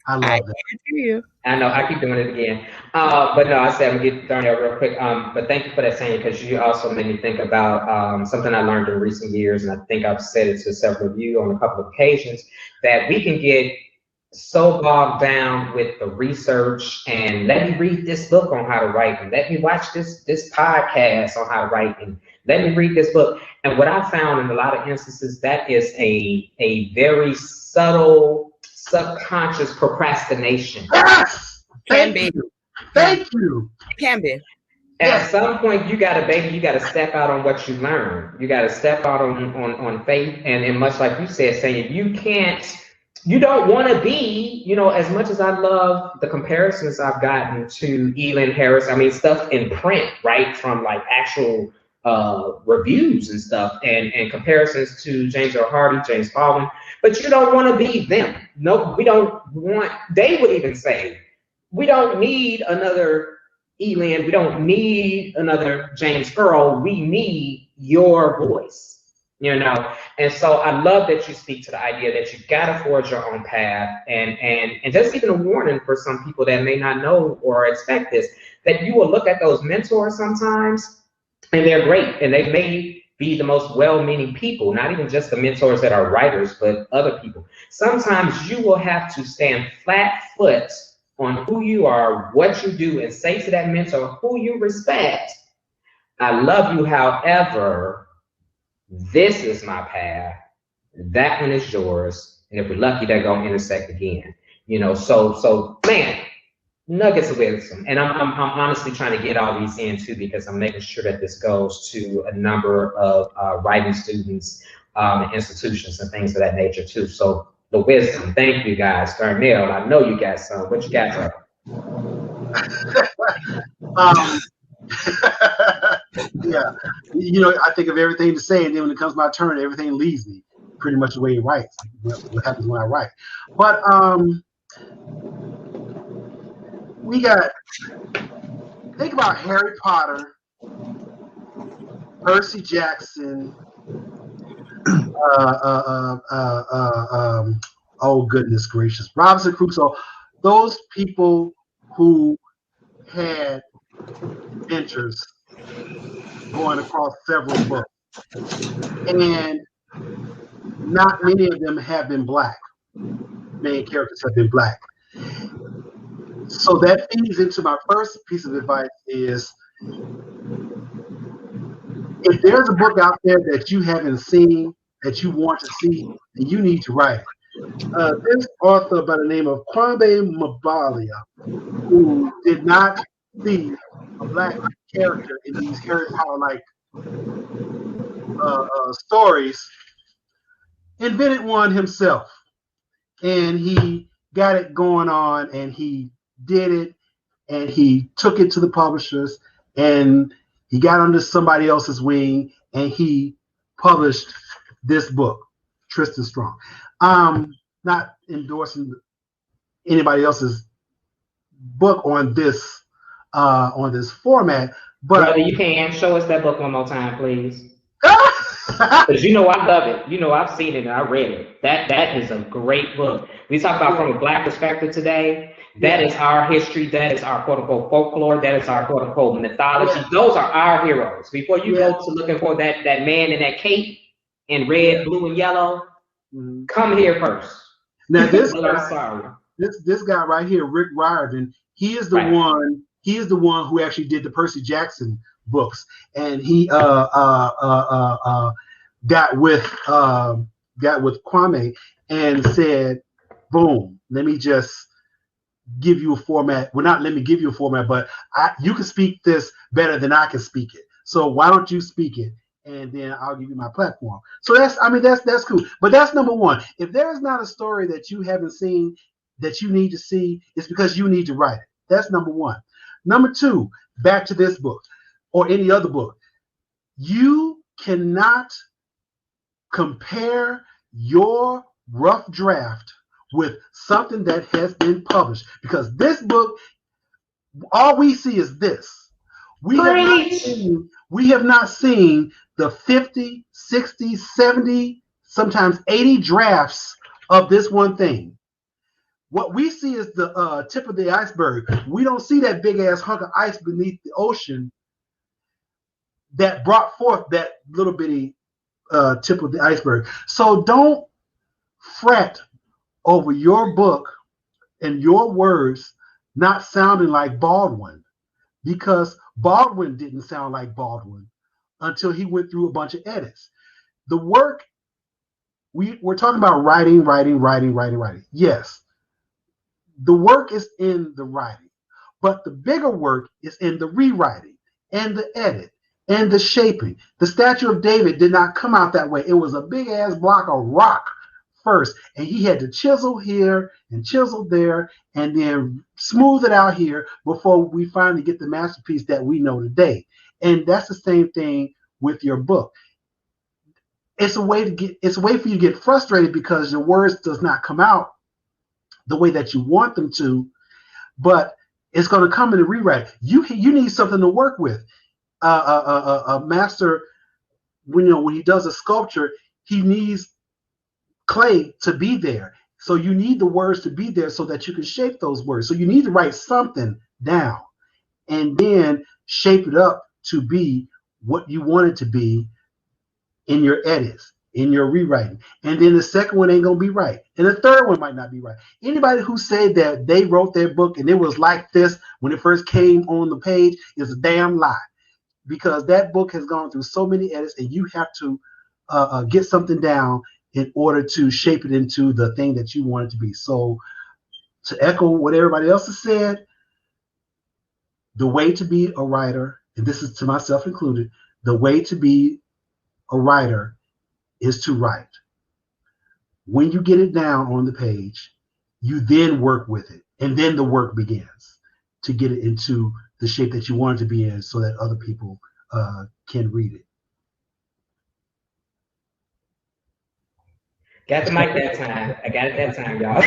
E: I love that.
F: You.
A: I know I keep doing it again, but no, I said I'm gonna get Darnell real quick. But thank you for that saying, because you also made me think about something I learned in recent years, and I think I've said it to several of you on a couple of occasions, that we can get so bogged down with the research and let me read this book on how to write and let me watch this podcast on how to write and let me read this book. And what I found in a lot of instances, that is a very subtle subconscious procrastination.
E: Yes!
F: Can
E: Thank
F: be.
E: you. Thank you.
F: It can be.
A: At some point, you gotta step out on what you learn. You gotta step out on faith, and much like you said, saying you don't want to be, as much as I love the comparisons I've gotten to Elin Harris. I mean, stuff in print, right, from like actual reviews and stuff, and comparisons to James Earl Hardy, James Baldwin. But you don't want to be them. No, we don't want. They would even say, we don't need another Elin, we don't need another James Earl. We need your voice, And so I love that you speak to the idea that you gotta forge your own path, and just even a warning for some people that may not know or expect this, that you will look at those mentors sometimes, and they're great, and they may be the most well-meaning people, not even just the mentors that are writers, but other people. Sometimes you will have to stand flat foot on who you are, what you do, and say to that mentor who you respect, I love you, however, this is my path, that one is yours, and if we're lucky, they're going to intersect again. So man, nuggets of wisdom. And I'm honestly trying to get all these in too, because I'm making sure that this goes to a number of writing students, institutions, and things of that nature too. So the wisdom. Thank you guys. Darnell, I know you got some. What you got?
E: Yeah. I think of everything to say, and then when it comes my turn, everything leaves me pretty much the way it writes. What happens when I write. But think about Harry Potter, Percy Jackson, oh goodness gracious, Robinson Crusoe, those people who had adventures going across several books, and not many of them have been black. Main characters have been black. So that feeds into my first piece of advice is, if there's a book out there that you haven't seen, that you want to see, then you need to write it. This author by the name of Kwame Mabalia, who did not see a black character in these Harry Potter-like stories, invented one himself. And he got it going on, and he did it, and he took it to the publishers, and he got under somebody else's wing, and he published this book, Tristan Strong. Not endorsing anybody else's book on this format, but
A: brother, you can show us that book one more time, please. Because I love it. I've seen it and I read it. That is a great book. We talk about from a black perspective today. That is our history. That is our quote unquote folklore. That is our quote unquote mythology. Those are our heroes. Before you go to looking for that man in that cape in red, blue, and yellow, come here first.
E: Now this guy right here, Rick Riordan, he is the one. He is the one who actually did the Percy Jackson books, and he got with Kwame and said, "Boom, let me just give you a format. Well, not let me give you a format, but you can speak this better than I can speak it. So why don't you speak it, and then I'll give you my platform." So that's cool. But that's number one. If there is not a story that you haven't seen that you need to see, it's because you need to write it. That's number one. Number two, back to this book or any other book. You cannot compare your rough draft with something that has been published, because this book, all we see is this. We have not seen the 50, 60, 70, sometimes 80 drafts of this one thing. What we see is the tip of the iceberg. We don't see that big ass hunk of ice beneath the ocean that brought forth that little bitty tip of the iceberg. So don't fret over your book and your words not sounding like Baldwin, because Baldwin didn't sound like Baldwin until he went through a bunch of edits. The work, we're talking about writing. Yes, the work is in the writing, but the bigger work is in the rewriting and the edit and the shaping. The Statue of David did not come out that way. It was a big ass block of rock first, and he had to chisel here and chisel there and then smooth it out here before we finally get the masterpiece that we know today. And that's the same thing with your book. It's a way for you to get frustrated because your words does not come out the way that you want them to, but it's going to come in the rewrite. You need something to work with. A master, when he does a sculpture, he needs clay to be there. So you need the words to be there so that you can shape those words. So you need to write something down and then shape it up to be what you want it to be in your edits, in your rewriting. And then the second one ain't going to be right. And the third one might not be right. Anybody who said that they wrote their book and it was like this when it first came on the page is a damn lie, because that book has gone through so many edits and you have to get something down in order to shape it into the thing that you want it to be. So to echo what everybody else has said, the way to be a writer, and this is to myself included, the way to be a writer is to write. When you get it down on the page, you then work with it, and then the work begins to get it into the shape that you want it to be in so that other people can read it.
A: Got the mic that time. I got it that time, y'all.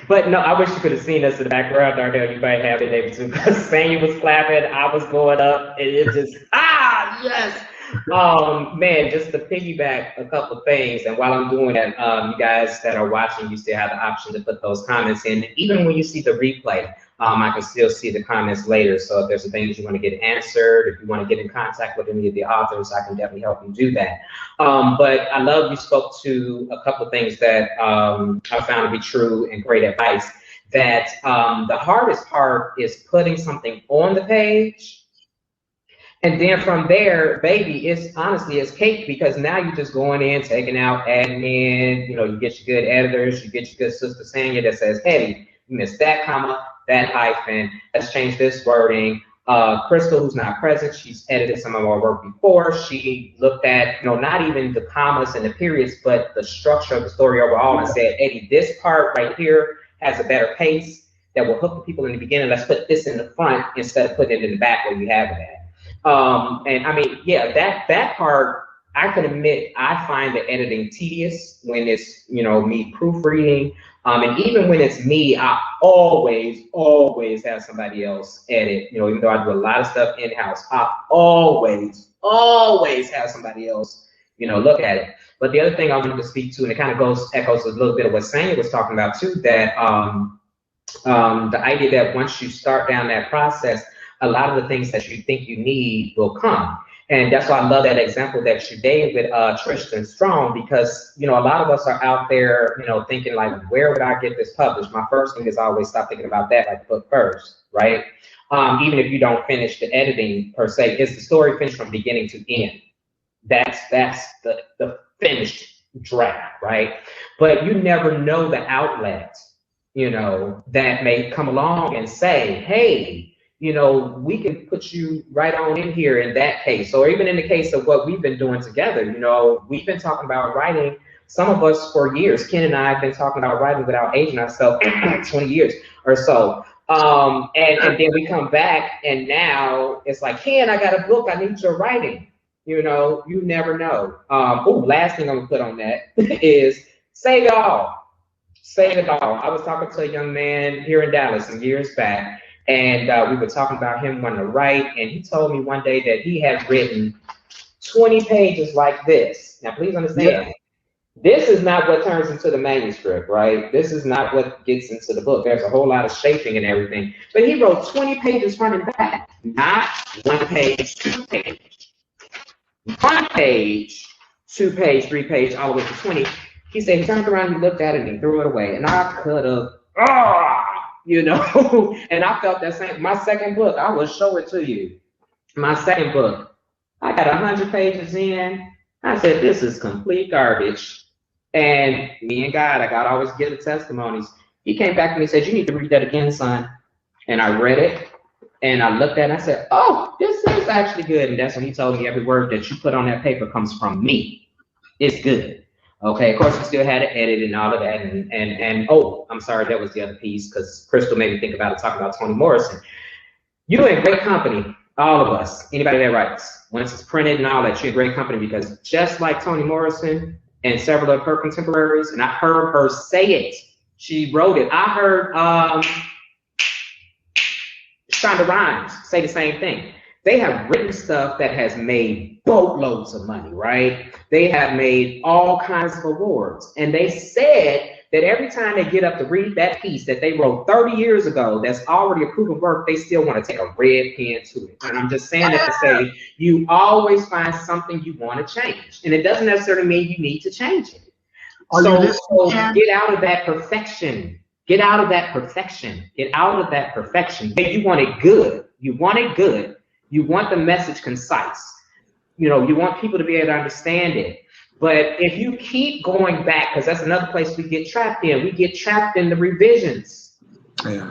A: But no, I wish you could have seen us in the background, Darnell. You might have been able to, because Sanya was clapping, I was going up, and it just, yes! Man, just to piggyback a couple of things, and while I'm doing that, you guys that are watching, you still have the option to put those comments in. Even when you see the replay, I can still see the comments later. So if there's some things you want to get answered, if you want to get in contact with any of the authors, I can definitely help you do that. But I love you spoke to a couple of things that I found to be true and great advice. That the hardest part is putting something on the page. And then from there, baby, it's cake, because now you're just going in, taking out, adding in, you get your good editors, you get your good sister Sanya that says, hey, you missed that comma, that hyphen, let's change this wording. Crystal, who's not present, she's edited some of our work before. She looked at, not even the commas and the periods, but the structure of the story overall and said, Eddie, this part right here has a better pace that will hook the people in the beginning. Let's put this in the front instead of putting it in the back where you have it at. And I mean, yeah, that part, I can admit, I find the editing tedious when it's, me proofreading. And even when it's me, I always have somebody else edit, even though I do a lot of stuff in-house, I always have somebody else, look at it. But the other thing I wanted to speak to, and it kind of echoes a little bit of what Sanya was talking about too, that the idea that once you start down that process, a lot of the things that you think you need will come. And that's why I love that example that you gave with Tristan Strong, because, a lot of us are out there, thinking like, where would I get this published? My first thing is I always stop thinking about that, like book first, right? Even if you don't finish the editing per se, is the story finished from beginning to end? That's the finished draft, right? But you never know the outlet, that may come along and say, hey, we can put you right on in here in that case. Or even in the case of what we've been doing together, we've been talking about writing, some of us for years. Ken and I have been talking about writing without aging ourselves 20 years or so. And then we come back and now it's like, Ken, I got a book, I need your writing. You never know. Last thing I'm gonna put on that is say it all. Say it all. I was talking to a young man here in Dallas some years back, and we were talking about him wanting to write, and he told me one day that he had written 20 pages like this. Now, please understand, this is not what turns into the manuscript, right? This is not what gets into the book. There's a whole lot of shaping and everything. But he wrote 20 pages front and back, not 1 page, 2 page. 1 page, 2 page, 3 page, all the way to 20. He said he turned around, he looked at it, and he threw it away. And I could have, you know. And I felt that same. My second book, I will show it to you. My second book, I got 100 pages in. I said, this is complete garbage. And me and God, I got always give the testimonies. He came back to me and said, you need to read that again, son. And I read it, and I looked at it, and I said, oh, this is actually good. And that's when he told me every word that you put on that paper comes from me. It's good. Okay, of course, we still had to edit and all of that. And oh, I'm sorry, that was the other piece, because Crystal made me think about it, talking about Toni Morrison. You're in great company, all of us, anybody that writes. Once it's printed and all that, you're in great company, because just like Toni Morrison and several of her contemporaries, and I heard her say it, she wrote it. I heard Shonda Rhimes say the same thing. They have written stuff that has made boatloads of money, right? They have made all kinds of awards. And they said that every time they get up to read that piece that they wrote 30 years ago, that's already a proven work, they still want to take a red pen to it. And I'm just saying that to say, you always find something you want to change. And it doesn't necessarily mean you need to change it. So get out of that perfection. Get out of that perfection. Get out of that perfection. But you want it good. You want it good. You want the message concise. You know, you want people to be able to understand it. But if you keep going back, because that's another place we get trapped in. We get trapped in the revisions.
C: Yeah.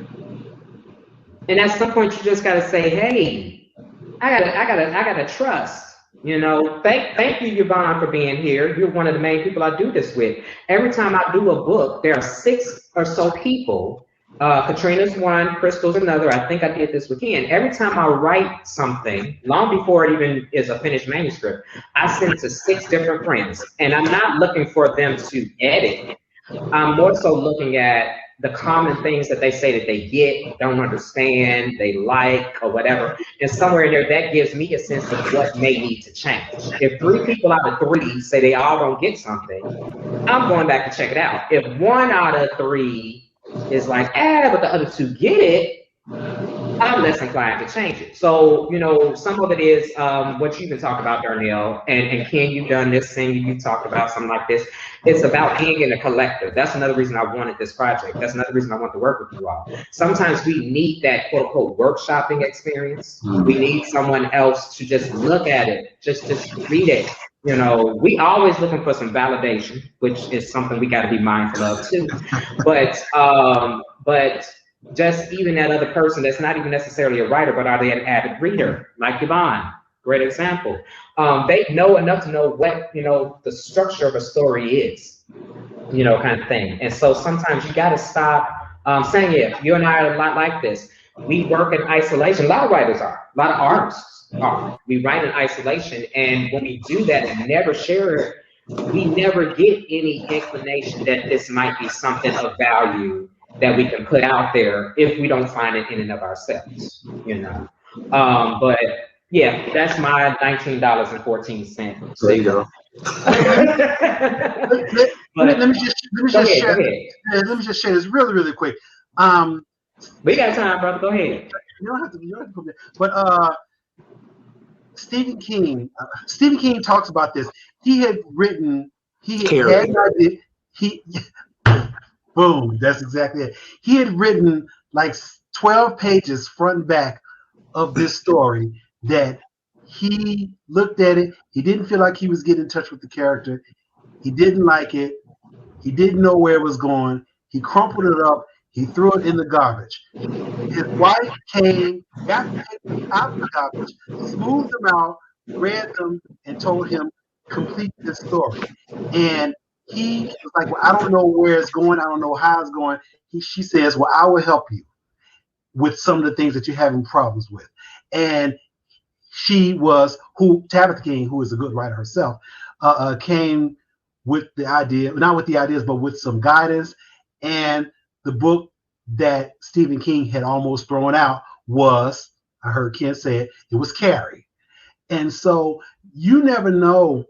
A: And at some point, you just got to say, "Hey, I gotta trust." You know, thank you, Yvonne, for being here. You're one of the main people I do this with. Every time I do a book, there are 6 or so people. Katrina's one, Crystal's another. I think I did this with Ken. Every time I write something, long before it even is a finished manuscript, I send it to 6 different friends. And I'm not looking for them to edit. I'm more so looking at the common things that they say that they get, don't understand, they like, or whatever. And somewhere in there, that gives me a sense of what may need to change. If 3 people out of 3 say they all don't get something, I'm going back to check it out. If 1 out of 3 is like, but the other 2 get it, I'm less inclined to change it. So, you know, some of it is what you've been talking about, Darnell, and Ken, you've done this thing, you talked about something like this. It's about being in a collective. That's another reason I wanted this project. That's another reason I want to work with you all. Sometimes we need that quote unquote workshopping experience. We need someone else to just look at it, just read it. You know, we always looking for some validation, which is something we got to be mindful of too. But just even that other person that's not even necessarily a writer, but are they an avid reader, like Yvonne? Great example. They know enough to know what, you know, the structure of a story is, you know, kind of thing. And so sometimes you got to stop saying, yeah, you and I are a lot like this. We work in isolation. A lot of writers are, a lot of artists are. We write in isolation, and when we do that and never share it, we never get any inclination that this might be something of value that we can put out there if we don't find it in and of ourselves, you know. But yeah, that's my $19.14.
C: There you go.
E: Let me just share this really quick.
A: We got time, brother. Go ahead.
E: You don't have to put it. But Stephen King talks about this. He had written. He had an idea. Boom, that's exactly it. He had written like 12 pages front and back of this story that he looked at it. He didn't feel like he was getting in touch with the character. He didn't like it. He didn't know where it was going. He crumpled it up. He threw it in the garbage. His wife came, got the papers out of the garbage, smoothed them out, read them, and told him, complete this story. And he was like, well, I don't know where it's going. I don't know how it's going. She says, well, I will help you with some of the things that you're having problems with. And she was, Tabitha King, who is a good writer herself, came with the idea, not with the ideas, but with some guidance. And the book that Stephen King had almost thrown out was, I heard Ken say it was Carrie. And so you never know.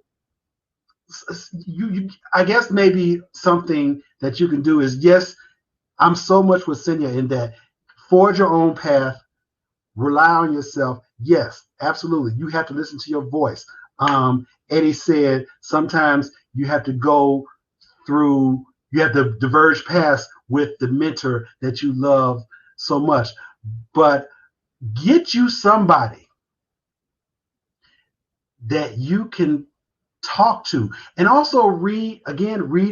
E: I guess maybe something that you can do is, yes, I'm so much with Cynthia in that forge your own path, rely on yourself. Yes, absolutely. You have to listen to your voice. Eddie said sometimes you have to you have to diverge paths with the mentor that you love so much. But get you somebody that you can talk to, and also read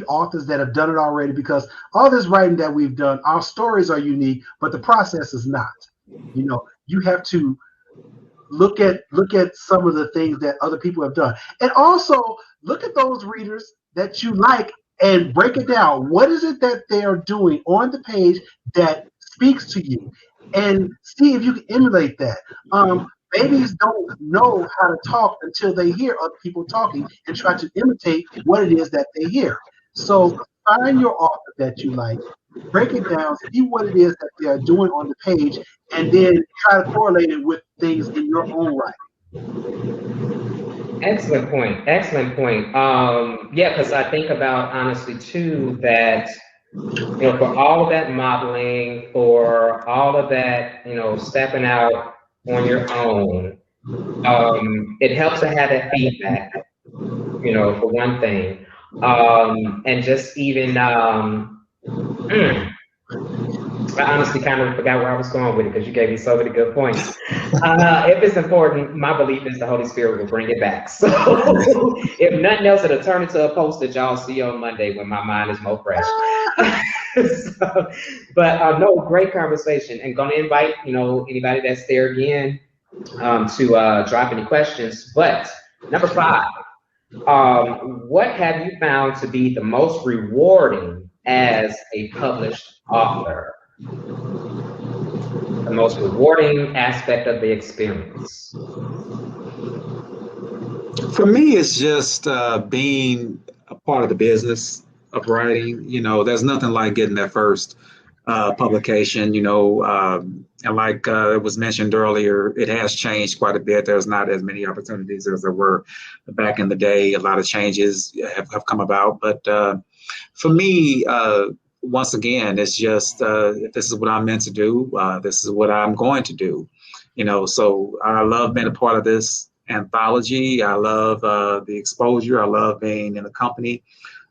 E: authors that have done it already, because all this writing that we've done, our stories are unique, but the process is not. You have to look at some of the things that other people have done, and also look at those readers that you like and break it down. What is it that they are doing on the page that speaks to you, and see if you can emulate that. Babies don't know how to talk until they hear other people talking and try to imitate what it is that they hear. So find your author that you like, break it down, see what it is that they are doing on the page, and then try to correlate it with things in your own right.
A: Excellent point. Excellent point. Yeah, because I think about honestly too that for all of that modeling, for all of that, stepping out on your own, it helps to have that feedback. For one thing, and just even I honestly kind of forgot where I was going with it because you gave me so many good points. If it's important, my belief is the Holy Spirit will bring it back. So if nothing else, it'll turn into a post that y'all see on Monday when my mind is more fresh. But no, great conversation, and going to invite anybody that's there again to drop any questions. But number 5, what have you found to be the most rewarding as a published author? The most rewarding aspect of the experience?
C: For me, it's just being a part of the business of writing. There's nothing like getting that first publication, and like it was mentioned earlier, it has changed quite a bit. There's not as many opportunities as there were back in the day. A lot of changes have come about. But for me, once again, it's just if this is what I'm meant to do, this is what I'm going to do. So I love being a part of this anthology. I love the exposure. I love being in the company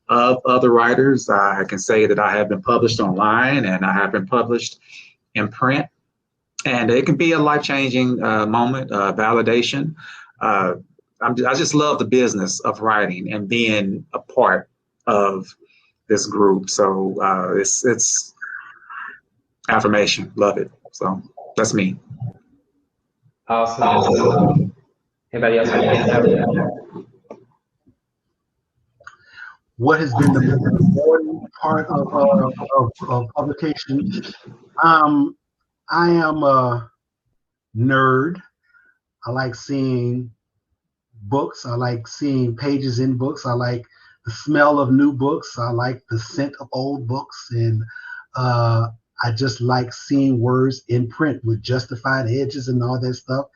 C: of other writers. I can say that I have been published online and I have been published in print, and it can be a life-changing moment, validation. I just love the business of writing and being a part of this group. So it's affirmation. Love it. So that's me.
A: Awesome. Anybody else?
E: What has been the most rewarding part of publication? I am a nerd. I like seeing books. I like seeing pages in books. I like the smell of new books. I like the scent of old books. And I just like seeing words in print with justified edges and all that stuff.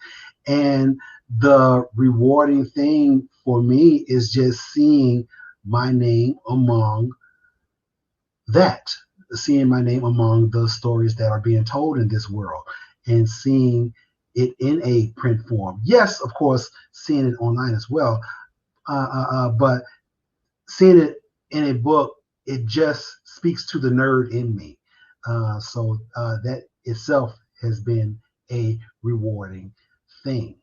E: And the rewarding thing for me is just seeing my name among the stories that are being told in this world, and seeing it in a print form. Yes, of course, seeing it online as well, but seeing it in a book, it just speaks to the nerd in me. So that itself has been a rewarding thing.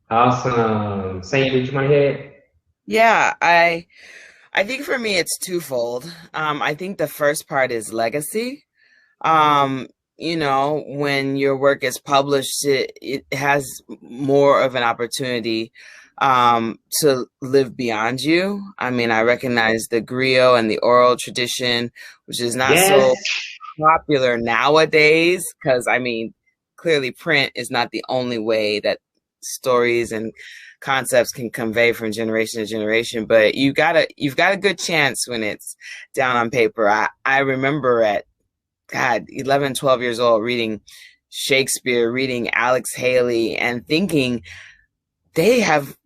A: Awesome. Saint, did you want to hear it?
F: Yeah, I think for me it's twofold. I think the first part is legacy. When your work is published, it has more of an opportunity to live beyond you. I mean, I recognize the griot and the oral tradition, which is not so popular nowadays, because clearly print is not the only way that stories and concepts can convey from generation to generation, but you've got a good chance when it's down on paper. I remember at 11, 12 years old reading Shakespeare, reading Alex Haley, and thinking they have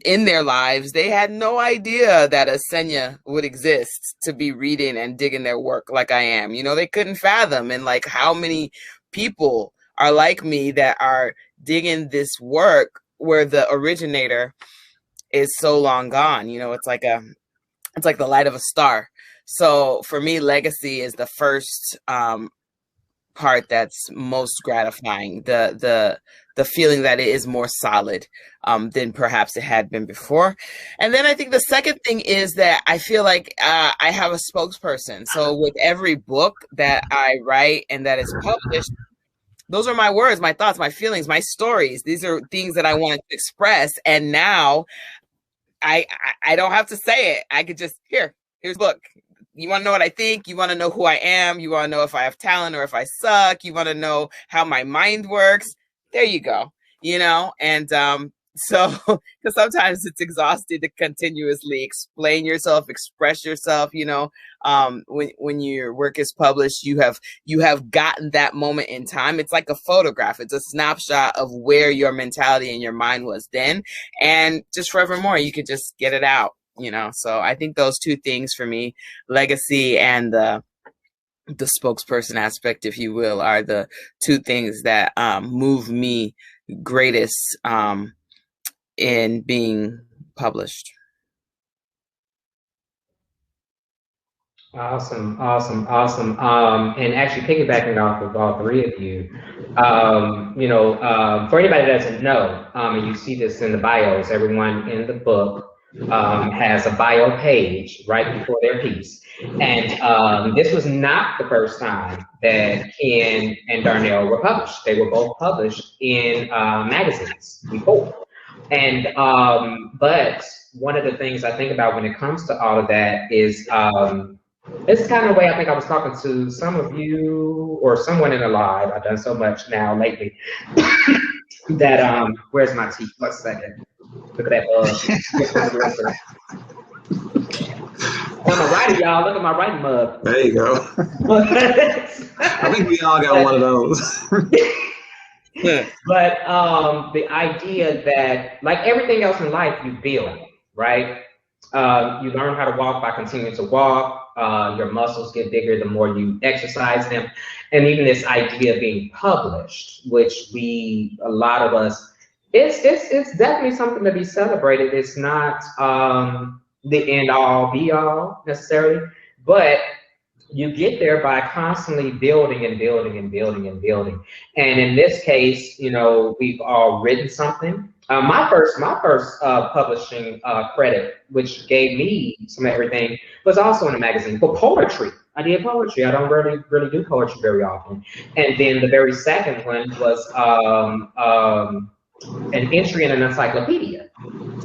F: in their lives, they had no idea that a Senya would exist to be reading and digging their work like I am. They couldn't fathom, and like how many people are like me that are digging this work where the originator is so long gone. It's like the light of a star. So for me, legacy is the first part that's most gratifying. The feeling that it is more solid than perhaps it had been before. And then I think the second thing is that I feel like I have a spokesperson. So with every book that I write and that is published, those are my words, my thoughts, my feelings, my stories. These are things that I wanted to express. And now I don't have to say it. I could just, here's a book. You want to know what I think? You want to know who I am? You want to know if I have talent or if I suck? You want to know how my mind works? There you go. And so because sometimes it's exhausting to continuously explain yourself, express yourself. When your work is published, you have gotten that moment in time. It's like a photograph. It's a snapshot of where your mentality and your mind was then, and just forevermore you could just get it out. So I think those two things for me, legacy and the spokesperson aspect, if you will, are the two things that move me greatest in being published.
A: Awesome. And actually piggybacking off of all three of you, for anybody that doesn't know, and you see this in the bios, everyone in the book has a bio page right before their piece. And this was not the first time that Ken and Darnell were published. They were both published in magazines before. And but one of the things I think about when it comes to all of that is it's kind of the way I think I was talking to some of you or someone in the live. I've done so much now lately that where's my tea? 1 second. Look at that I'm a writer, y'all. Look at my writing mug.
C: There you go. I think we all got one of those.
A: But the idea that, like everything else in life, you build, right? You learn how to walk by continuing to walk. Your muscles get bigger the more you exercise them. And even this idea of being published, which a lot of us, it's definitely something to be celebrated. It's not the end all be all necessarily, but you get there by constantly building and building and building and building. And in this case, we've all written something. My first publishing credit, which gave me some everything, was also in a magazine for poetry. I did poetry. I don't really do poetry very often. And then the very second one was an entry in an encyclopedia.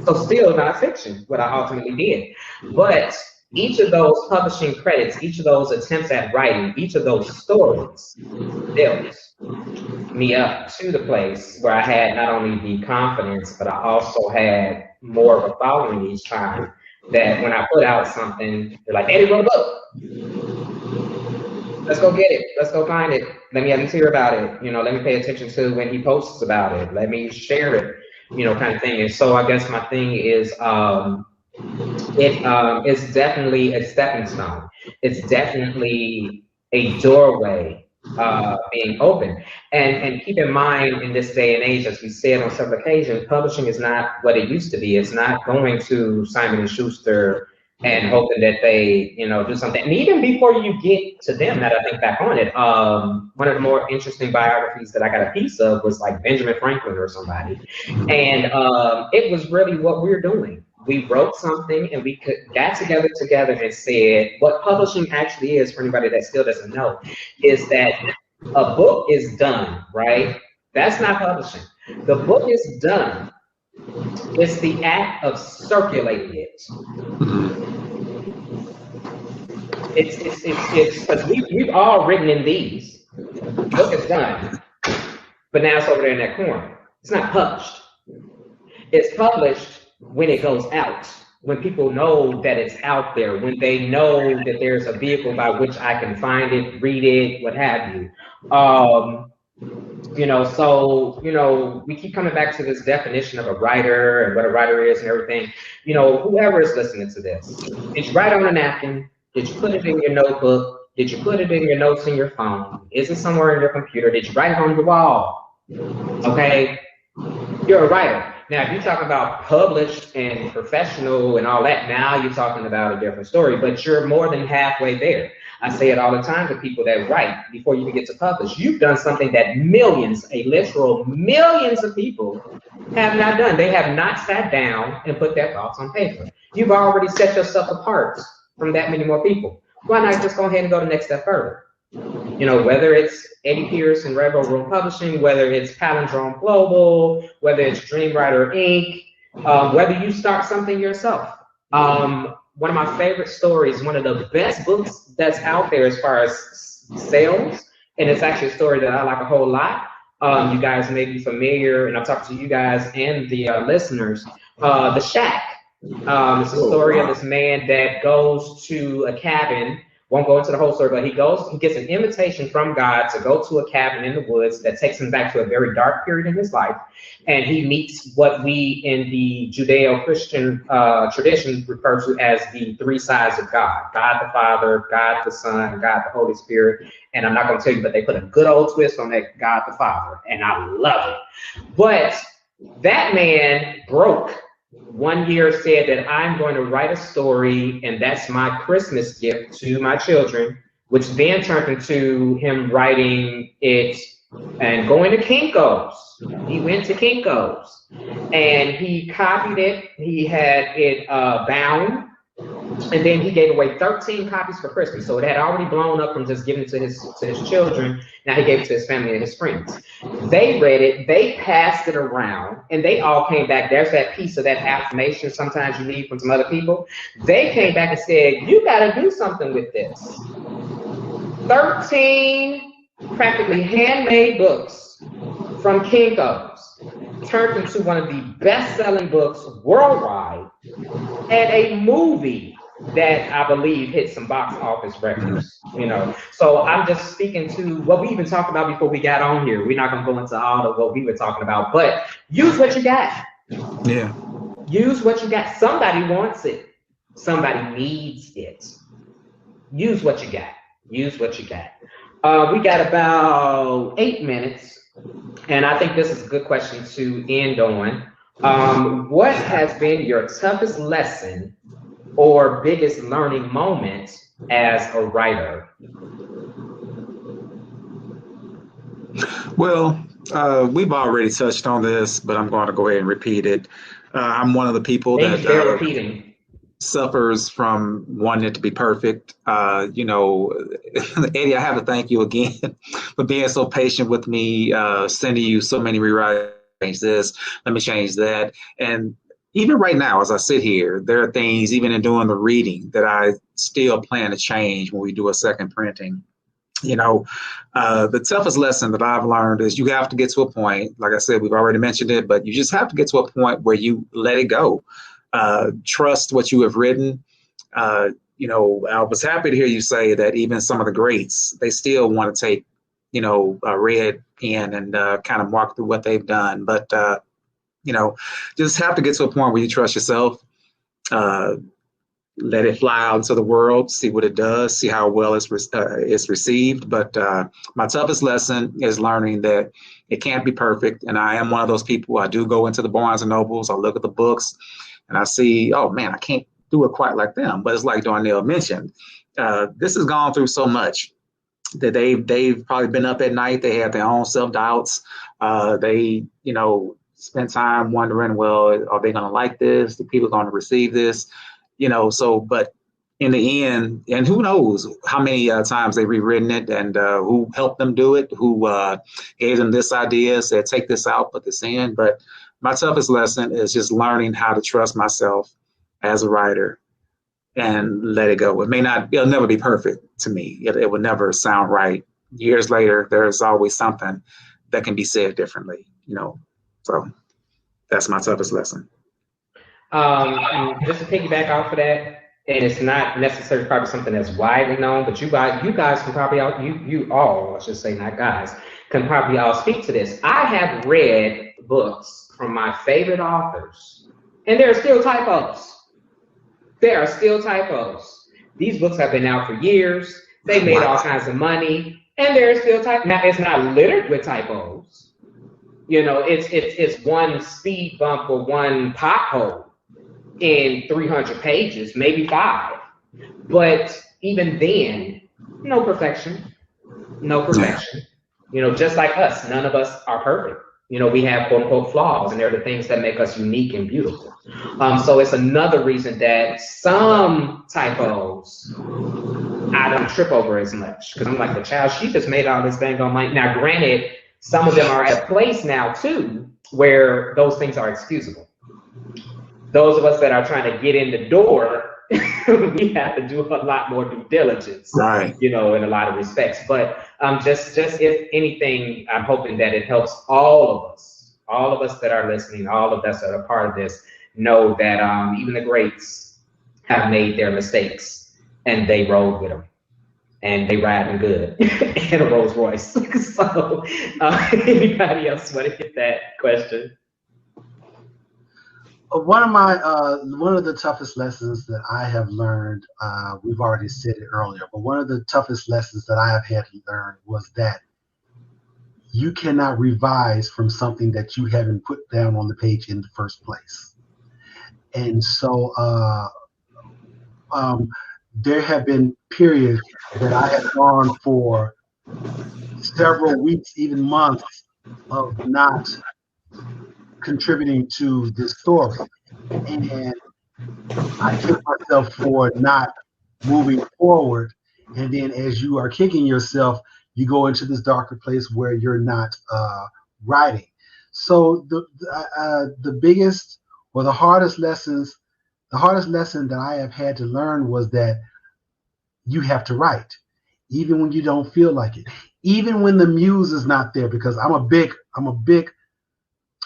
A: So still not fiction, what I ultimately did. But each of those publishing credits, each of those attempts at writing, each of those stories built me up to the place where I had not only the confidence, but I also had more of a following each time, that when I put out something, they're like, Eddie wrote a book. Let's go get it. Let's go find it. Let me hear about it. Let me pay attention to when he posts about it. Let me share it, kind of thing. And so I guess my thing is, it's definitely a stepping stone. It's definitely a doorway being open. And keep in mind, in this day and age, as we said on several occasions, publishing is not what it used to be. It's not going to Simon & Schuster and hoping that they, do something. And even before you get to them, that I think back on it, one of the more interesting biographies that I got a piece of was like Benjamin Franklin or somebody. And it was really what we're doing. We wrote something and we got together and said, what publishing actually is, for anybody that still doesn't know, is that a book is done, right? That's not publishing. The book is done. It's the act of circulating it. It's because we've all written in these. The book is done, but now it's over there in that corner. It's not published. It's published when it goes out, when people know that it's out there, when they know that there's a vehicle by which I can find it, read it, what have you. So, we keep coming back to this definition of a writer and what a writer is and everything. Whoever is listening to this, did you write on a napkin? Did you put it in your notebook? Did you put it in your notes in your phone? Is it somewhere in your computer? Did you write it on the wall? Okay, you're a writer. Now, if you're talking about published and professional and all that, now you're talking about a different story, but you're more than halfway there. I say it all the time to people that write before you even get to publish. You've done something that millions, a literal millions of people have not done. They have not sat down and put their thoughts on paper. You've already set yourself apart from that many more people. Why not just go ahead and go the next step further? You know, whether it's Eddie Pierce and Rainbow Room Publishing, whether it's Palindrome Global, whether it's Dreamwriter Inc., whether you start something yourself. One of my favorite stories, one of the best books that's out there as far as sales, and it's actually a story that I like a whole lot. You guys may be familiar, and I'm talking to you guys and the listeners. The Shack. It's a story of this man that goes to a cabin. Won't go into the whole story, but he gets an invitation from God to go to a cabin in the woods that takes him back to a very dark period in his life. And he meets what we in the Judeo-Christian tradition refer to as the three sides of God. God the Father, God the Son, God the Holy Spirit. And I'm not going to tell you, but they put a good old twist on that God the Father, and I love it. But that man broke. One year said that I'm going to write a story, and that's my Christmas gift to my children, which then turned into him writing it and going to Kinko's. He went to Kinko's, and he copied it. He had it bound, and then he gave away 13 copies for Christmas. So it had already blown up from just giving it to his children. Now he gave it to his family and his friends. They read it, they passed it around, and they all came back. There's that piece of that affirmation sometimes you need from some other people. They came back and said, you got to do something with this. 13 practically handmade books from Kinko's turned into one of the best-selling books worldwide, and a movie that I believe hit some box office records, you know. So I'm just speaking to what we even talked about before we got on here. We're not going to go into all of what we were talking about, but use what you got.
C: Yeah.
A: Use what you got. Somebody wants it. Somebody needs it. Use what you got. Use what you got. We got about 8 minutes, and I think this is a good question to end on. What has been your toughest lesson or biggest learning moment as a writer?
C: Well, we've already touched on this, but I'm going to go ahead and repeat it. I'm one of the people that suffers from wanting it to be perfect. You know, Eddie, I have to thank you again for being so patient with me, sending you so many rewrites. Change this, let me change that. And even right now, as I sit here, there are things, even in doing the reading, that I still plan to change when we do a second printing. You know, the toughest lesson that I've learned is you have to get to a point, like I said, we've already mentioned it, but you just have to get to a point where you let it go. Trust what you have written. You know, I was happy to hear you say that even some of the greats, they still want to take, you know, a red pen and kind of mark through what they've done. But, you know, just have to get to a point where you trust yourself. Let it fly out into the world, see what it does, see how well it's received. But my toughest lesson is learning that it can't be perfect. And I am one of those people. I do go into the Barnes and Nobles. I look at the books and I see, oh, man, I can't do it quite like them. But it's like Darnell mentioned, this has gone through so much that they've probably been up at night. They have their own self-doubts. They, you know, spend time wondering, well, are they going to like this? The people going to receive this? You know, so, but in the end, and who knows how many times they've rewritten it and who helped them do it, who gave them this idea, said, take this out, put this in. But my toughest lesson is just learning how to trust myself as a writer and let it go. It'll never be perfect to me. It will never sound right. Years later, there's always something that can be said differently, you know. So that's my toughest lesson.
A: And just to piggyback off of that, and it's not necessarily probably something that's widely known, but you guys can probably all, I should say, not guys, can probably all speak to this. I have read books from my favorite authors, and there are still typos. There are still typos. These books have been out for years. They made all kinds of money, and there are still typos. Now, it's not littered with typos. You know, it's one speed bump or one pothole in 300 pages, maybe 5. But even then, no perfection, no perfection. You know, just like us, none of us are perfect. You know, we have quote unquote flaws, and they're the things that make us unique and beautiful. So it's another reason that some typos I don't trip over as much, because I'm like, the child, she just made all this bang on my. Now, granted, some of them are at a place now too where those things are excusable. Those of us that are trying to get in the door, we have to do a lot more due diligence,
C: Right.
A: you know, in a lot of respects. But just if anything, I'm hoping that it helps all of us that are listening, all of us that are part of this, know that even the greats have made their mistakes and they rode with them. And they riding good in a Rolls Royce. So, anybody else want to get that question?
E: One of the toughest lessons that I have learned, we've already said it earlier, but one of the toughest lessons that I have had to learn was that you cannot revise from something that you haven't put down on the page in the first place. And so there have been periods that I have gone for several weeks, even months, of not contributing to this story. And I kick myself for not moving forward. And then as you are kicking yourself, you go into this darker place where you're not writing. So the biggest or the hardest lesson that I have had to learn was that you have to write, even when you don't feel like it, even when the muse is not there, because I'm a big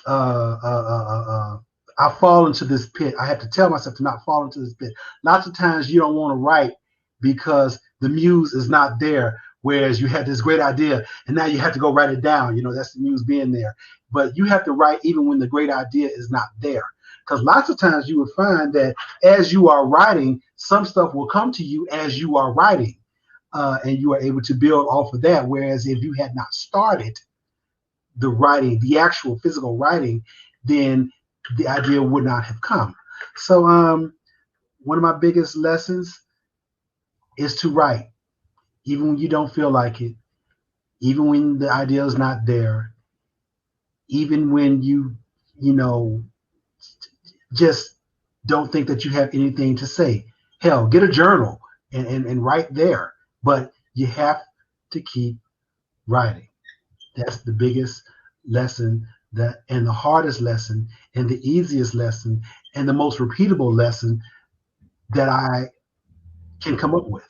E: I fall into this pit. I have to tell myself to not fall into this pit. Lots of times you don't want to write because the muse is not there, whereas you had this great idea and now you have to go write it down. You know, that's the muse being there. But you have to write even when the great idea is not there. Because lots of times you would find that as you are writing, some stuff will come to you as you are writing, and you are able to build off of that. Whereas if you had not started the writing, the actual physical writing, then the idea would not have come. So one of my biggest lessons is to write, even when you don't feel like it, even when the idea is not there, even when you know, just don't think that you have anything to say. Hell, get a journal and write there. But you have to keep writing. That's the biggest lesson, and the hardest lesson, and the easiest lesson, and the most repeatable lesson that I can come up with.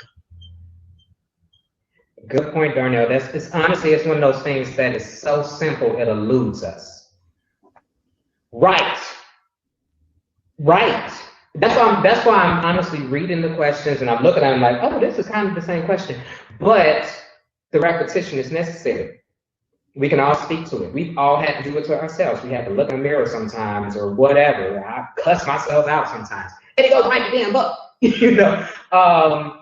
A: Good point, Darnell. Honestly, it's one of those things that is so simple it eludes us. Right. That's why I'm honestly reading the questions and I'm looking at them like, oh, this is kind of the same question. But the repetition is necessary. We can all speak to it. We all had to do it to ourselves. We had to look in the mirror sometimes or whatever. I cuss myself out sometimes. And it goes right the damn book. You know.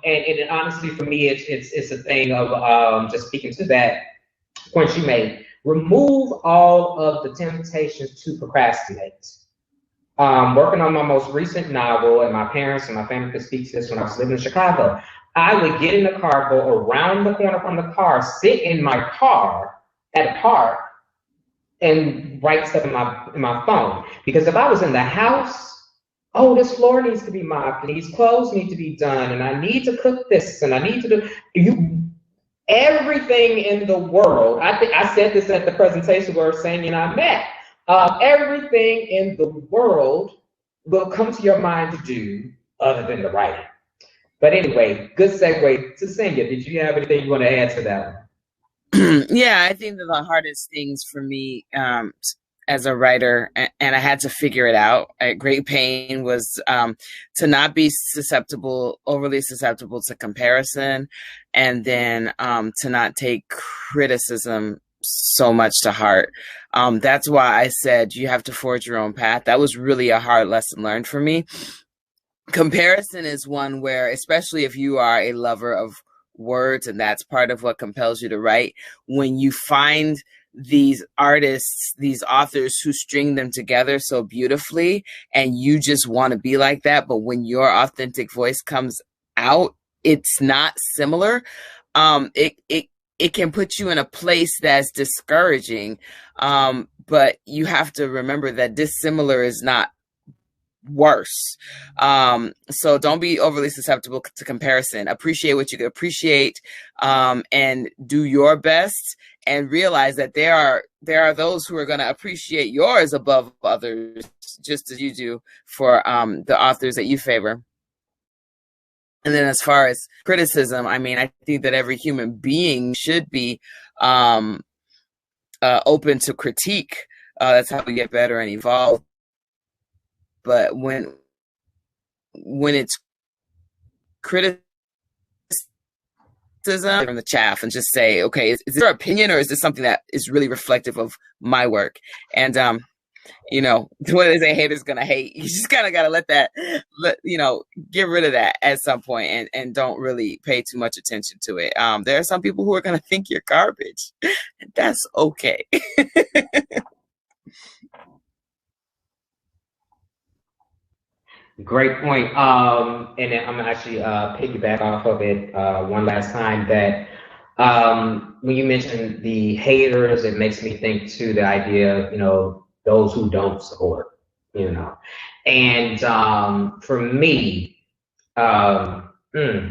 A: And honestly for me it's a thing of just speaking to that point you made. Remove all of the temptations to procrastinate. Working on my most recent novel, and my parents and my family could speak to this when I was living in Chicago. I would get in the car, go around the corner from the car, sit in my car at a park, and write stuff in my phone. Because if I was in the house, oh, this floor needs to be mopped, and these clothes need to be done, and I need to cook this, and I need to do everything in the world. I think I said this at the presentation where Sandy and I met. Everything in the world will come to your mind to do other than the writing. But anyway, good segue to Senya. Did you have anything you want to add to that one?
F: Yeah, I think that the hardest things for me as a writer, and I had to figure it out at great pain, was to not be overly susceptible to comparison, and then to not take criticism so much to heart. That's why I said you have to forge your own path. That was really a hard lesson learned for me. Comparison is one where, especially if you are a lover of words and that's part of what compels you to write, when you find these artists, these authors who string them together so beautifully, and you just want to be like that. But when your authentic voice comes out, it's not similar. It can put you in a place that's discouraging. But you have to remember that dissimilar is not worse. So don't be overly susceptible to comparison. Appreciate what you can appreciate, and do your best, and realize that there are those who are going to appreciate yours above others, just as you do for the authors that you favor. And then as far as criticism, I mean, I think that every human being should be open to critique. That's how we get better and evolve. But when it's criticism from the chaff, and just say, okay, is this your opinion, or is this something that is really reflective of my work? And you know, what they say, haters gonna hate. You just kind of gotta get rid of that at some point, and don't really pay too much attention to it. There are some people who are gonna think you're garbage, and that's okay.
A: Great point. And then I'm gonna actually piggyback off of it one last time, that when you mentioned the haters, it makes me think to the idea of, those who don't support, And for me, in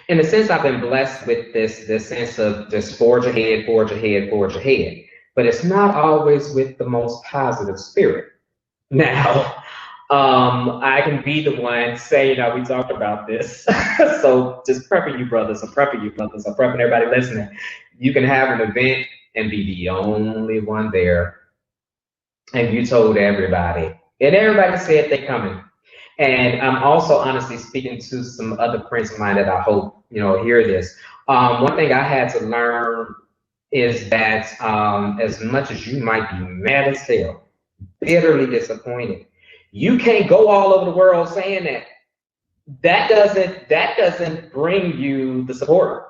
A: a sense, I've been blessed with this sense of just forge ahead, forge ahead, forge ahead. But it's not always with the most positive spirit. Now, I can be the one saying, we talked about this. So just prepping you brothers, I'm prepping everybody listening. You can have an event and be the only one there. And you told everybody. And everybody said they're coming. And I'm also honestly speaking to some other friends of mine that I hope, hear this. One thing I had to learn is that as much as you might be mad as hell, bitterly disappointed, you can't go all over the world saying that. That doesn't bring you the support.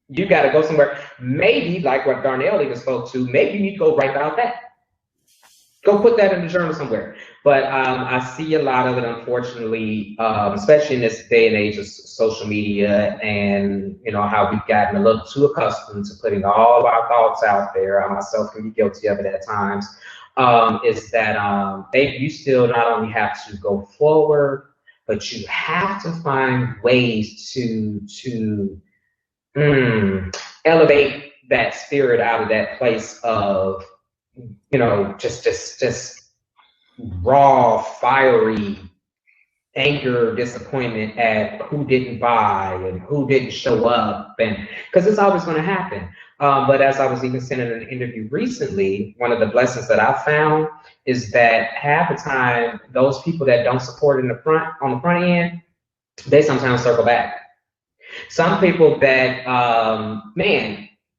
A: You got to go somewhere. Maybe, like what Darnell even spoke to, maybe you need to go write about that. Go put that in the journal somewhere. But I see a lot of it, unfortunately, especially in this day and age of social media, and how we've gotten a little too accustomed to putting all of our thoughts out there. I myself can be guilty of it at times. Is that you still not only have to go forward, but you have to find ways to elevate that spirit out of that place of just raw, fiery anger, disappointment at who didn't buy and who didn't show up, and because it's always going to happen. But as I was even saying in an interview recently, one of the blessings that I found is that half the time, those people that don't support on the front end, they sometimes circle back. Some people that,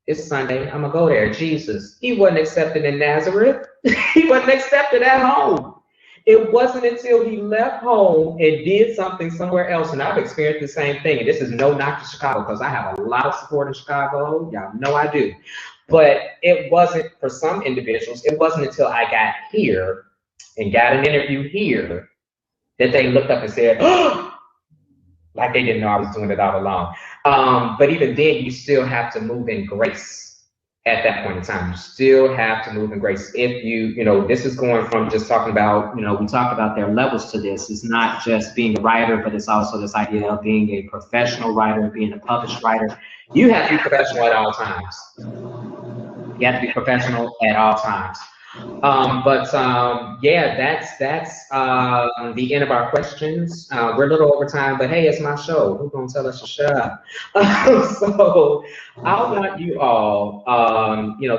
A: it's Sunday, I'm gonna go there. Jesus, he wasn't accepted in Nazareth. He wasn't accepted at home. It wasn't until he left home and did something somewhere else. And I've experienced the same thing. And this is no knock to Chicago, because I have a lot of support in Chicago. Y'all know I do. But it wasn't, for some individuals, it wasn't until I got here and got an interview here that they looked up and said, oh, like they didn't know I was doing it all along. But even then, you still have to move in grace. At that point in time, you still have to move in grace. If this is going from just talking about, we talked about there are levels to this. It's not just being a writer, but it's also this idea of being a professional writer, being a published writer. You have to be professional at all times. You have to be professional at all times. That's the end of our questions. We're a little over time, but hey, it's my show. Who's gonna tell us to shut up? So I want you all,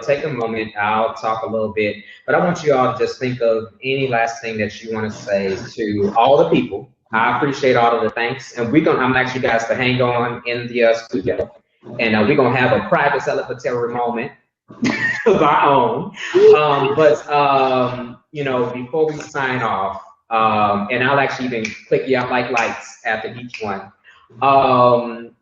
A: take a moment. I'll talk a little bit, but I want you all to just think of any last thing that you want to say to all the people. I appreciate all of the thanks, and I'm actually guys to hang on in the studio, and we're gonna have a private celebratory moment of our own. Before we sign off, and I'll actually even click you out like lights after each one.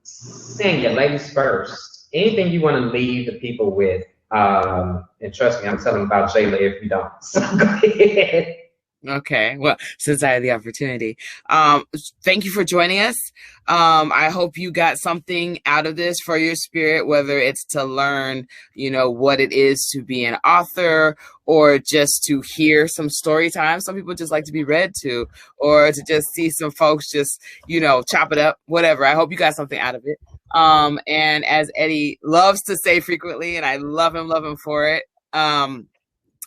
A: Sing it, ladies first. Anything you want to leave the people with And trust me, I'm telling about Jayla if you don't. So go ahead.
F: Okay, well, since I had the opportunity, thank you for joining us. I hope you got something out of this for your spirit, whether it's to learn, what it is to be an author, or just to hear some story time. Some people just like to be read to, or to just see some folks just, chop it up, whatever. I hope you got something out of it. And as Eddie loves to say frequently, and I love him for it,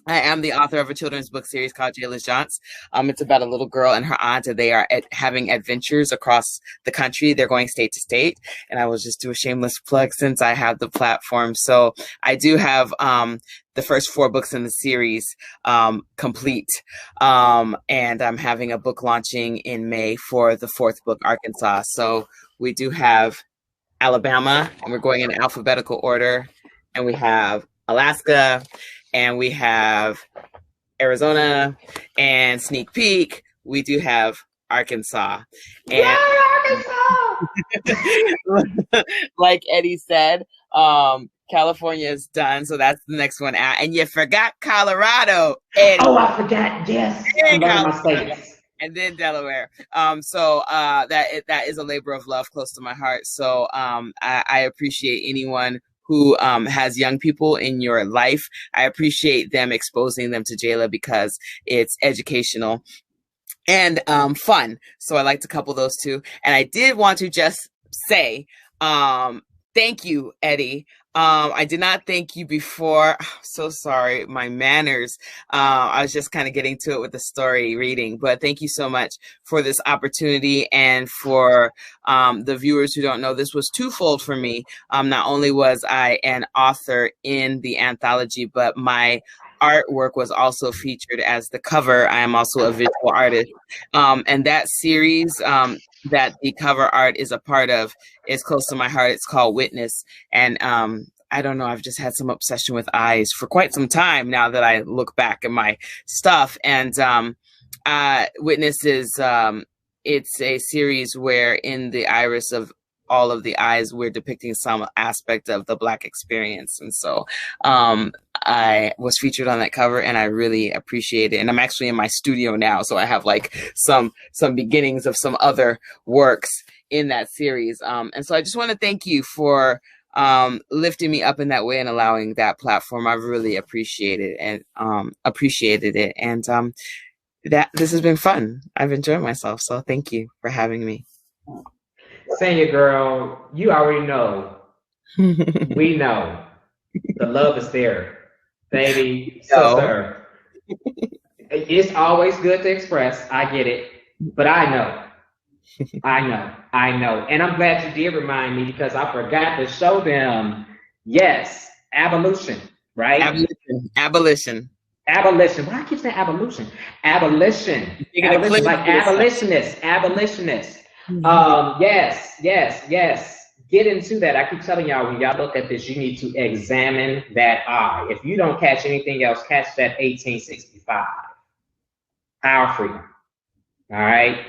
F: I am the author of a children's book series called Jayla's Jaunts. It's about a little girl and her aunt, and they are having adventures across the country. They're going state to state, and I will just do a shameless plug since I have the platform. So I do have the first 4 books in the series complete, and I'm having a book launching in May for the 4th book, Arkansas. So we do have Alabama, and we're going in alphabetical order, and we have Alaska, and we have Arizona, and sneak peek, we do have Arkansas. And Arkansas! Like Eddie said, California is done, so that's the next one out. And you forgot Colorado. Eddie.
A: Oh, I forgot. Yes.
F: And then Delaware. So that is a labor of love close to my heart. So I appreciate anyone who has young people in your life. I appreciate them exposing them to Jayla because it's educational and fun. So I like to couple those two. And I did want to just say thank you, Eddie. I did not thank you before. I'm so sorry. My manners. I was just kind of getting to it with the story reading, but thank you so much for this opportunity. And for the viewers who don't know, this was twofold for me. Not only was I an author in the anthology, but my artwork was also featured as the cover. I am also a visual artist. And that series that the cover art is a part of is close to my heart. It's called Witness. And I don't know, I've just had some obsession with eyes for quite some time now that I look back at my stuff. And Witness is, it's a series where in the iris of all of the eyes, we're depicting some aspect of the Black experience. And so I was featured on that cover and I really appreciate it. And I'm actually in my studio now, so I have like some beginnings of some other works in that series. And so I just want to thank you for lifting me up in that way and allowing that platform. I really appreciated it and appreciated it. And that this has been fun. I've enjoyed myself. So thank you for having me.
A: Senior girl, you already know. We know. The love is there, baby. Sister. It's always good to express. I get it. But I know. I know. And I'm glad you did remind me because I forgot to show them. Yes, abolition, right?
F: Abolition.
A: Why do I keep saying abolition? Abolition, like abolitionists. Yes. Get into that. I keep telling y'all, when y'all look at this, you need to examine that eye. If you don't catch anything else, catch that 1865. Our freedom. All right.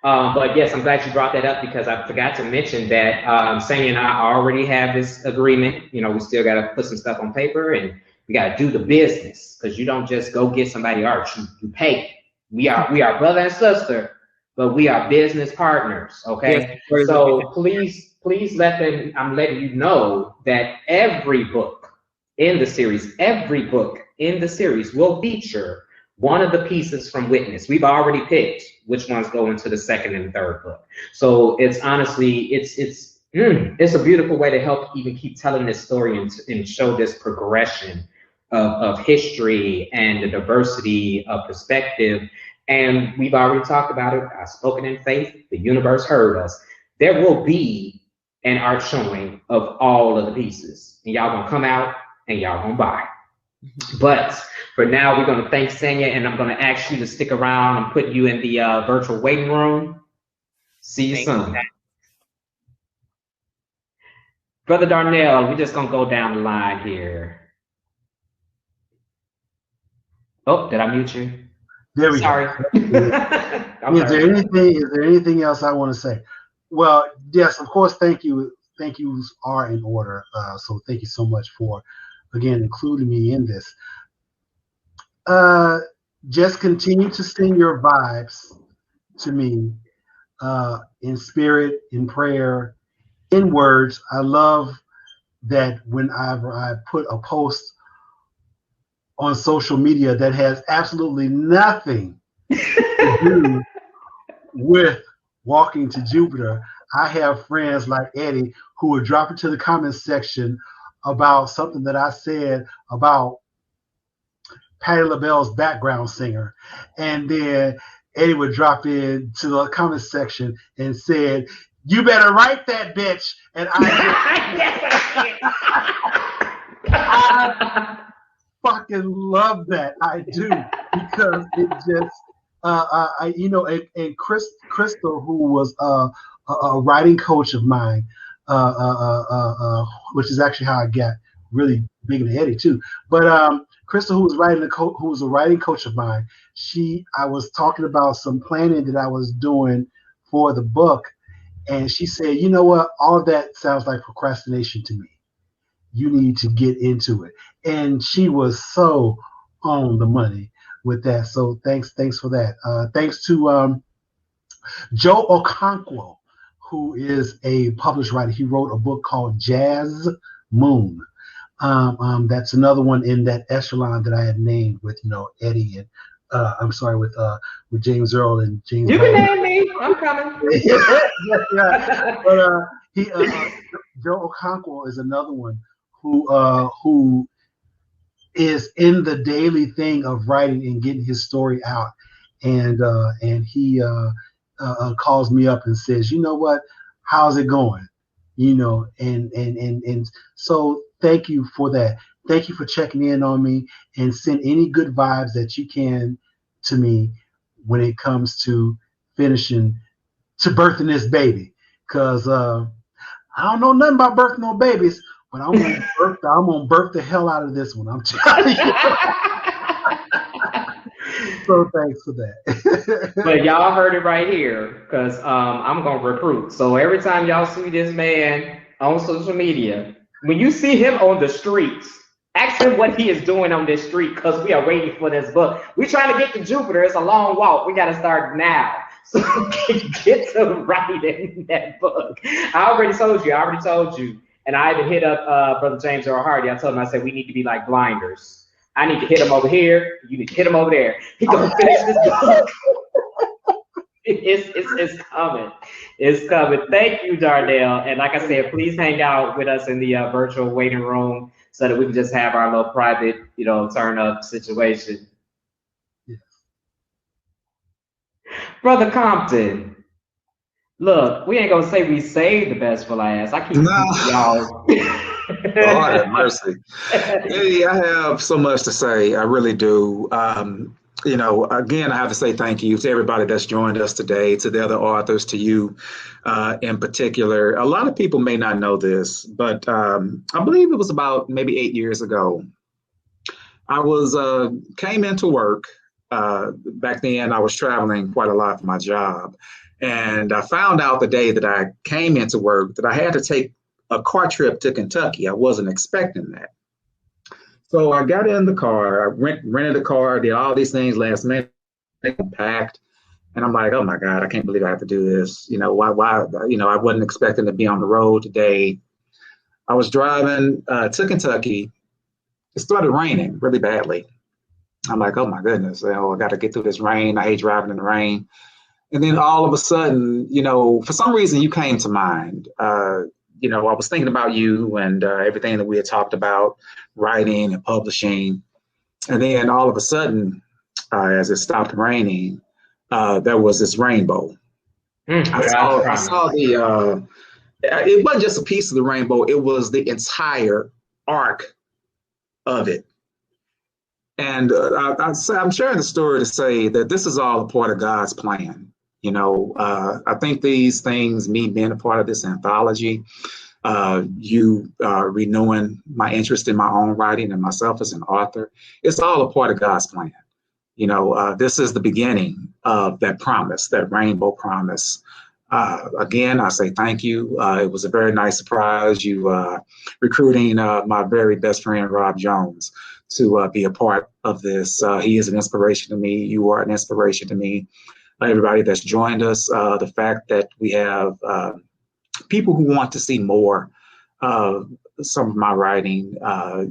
A: But yes, I'm glad you brought that up because I forgot to mention that Sandy and I already have this agreement. We still got to put some stuff on paper and we got to do the business because you don't just go get somebody art. You pay. We are brother and sister. But we are business partners, okay? Yes, so please let them, I'm letting you know that every book in the series will feature one of the pieces from Witness. We've already picked which ones go into the 2nd and 3rd book. So it's honestly, it's a beautiful way to help even keep telling this story and show this progression of history and the diversity of perspective. And we've already talked about it. I've spoken in faith. The universe heard us. There will be an art showing of all of the pieces. And y'all gonna come out and y'all gonna buy. But for now, we're gonna thank Senya and I'm gonna ask you to stick around and put you in the virtual waiting room. See you soon. Brother Darnell, we're just gonna go down the line here. Oh, did I mute you?
E: There we
A: go.
E: Is there anything else I want to say? Well, yes, of course. Thank yous are in order. So thank you so much for again, including me in this. Just continue to send your vibes to me in spirit, in prayer, in words. I love that whenever I put a post on social media that has absolutely nothing to do with walking to Jupiter, I have friends like Eddie who would drop into the comments section about something that I said about Patti LaBelle's background singer. And then Eddie would drop into the comments section and said, "You better write that bitch." And I fucking love that. I do, because it just, and Crystal, who was a writing coach of mine, which is actually how I got really big into Eddie too. But Crystal, who was a writing coach of mine, I was talking about some planning that I was doing for the book, and she said, "You know what? All of that sounds like procrastination to me. You need to get into it." And she was so on the money with that. So thanks for that. Thanks to Joe Okonkwo, who is a published writer. He wrote a book called Jazz Moon. That's another one in that echelon that I had named with Eddie and with James Earl and James.
A: You can name me. I'm coming.
E: yeah. But Joe Okonkwo is another one who is in the daily thing of writing and getting his story out, and he calls me up and says, "You know what? How's it going?" And so thank you for that. Thank you for checking in on me, and send any good vibes that you can to me when it comes to birthing this baby. Because I don't know nothing about birthing no babies, but I'm gonna birth the hell out of this one. I'm telling you. So thanks for that.
A: But y'all heard it right here, because I'm gonna recruit. So every time y'all see this man on social media, when you see him on the streets, ask him what he is doing on this street, because we are waiting for this book. We're trying to get to Jupiter. It's a long walk. We got to start now. So get to writing that book. I already told you. And I even hit up Brother James Earl Hardy. I told him, I said, we need to be like blinders. I need to hit him over here. You need to hit him over there. He gonna finish this book. It's coming. It's coming. Thank you, Darnell. And like I said, please hang out with us in the virtual waiting room so that we can just have our little private, turn up situation.
E: Yes.
A: Brother Compton, look, we ain't gonna say we saved the best for last. I keep y'all.
C: Lord have mercy. Hey, I have so much to say. I really do. Again, I have to say thank you to everybody that's joined us today, to the other authors, to you in particular. A lot of people may not know this, but I believe it was about maybe 8 years ago. I came into work. Back then, I was traveling quite a lot for my job. And I found out the day that I came into work that I had to take a car trip to Kentucky. I wasn't expecting that. So I got in the car, I rented a car, did all these things last minute, packed. And I'm like, oh my God, I can't believe I have to do this. Why, I wasn't expecting to be on the road today. I was driving to Kentucky. It started raining really badly. I'm like, oh my goodness, I got to get through this rain. I hate driving in the rain. And then all of a sudden, for some reason you came to mind. I was thinking about you and everything that we had talked about, writing and publishing. And then all of a sudden, as it stopped raining, there was this rainbow. I saw it wasn't just a piece of the rainbow, it was the entire arc of it. And I'm sharing the story to say that this is all a part of God's plan. I think these things, me being a part of this anthology, you renewing my interest in my own writing and myself as an author, it's all a part of God's plan. This is the beginning of that promise, that rainbow promise Again, I say thank you. It was a very nice surprise. You recruiting my very best friend, Rob Jones, to be a part of this. He is an inspiration to me. You are an inspiration to me. Everybody that's joined us, the fact that we have people who want to see more of some of my writing. I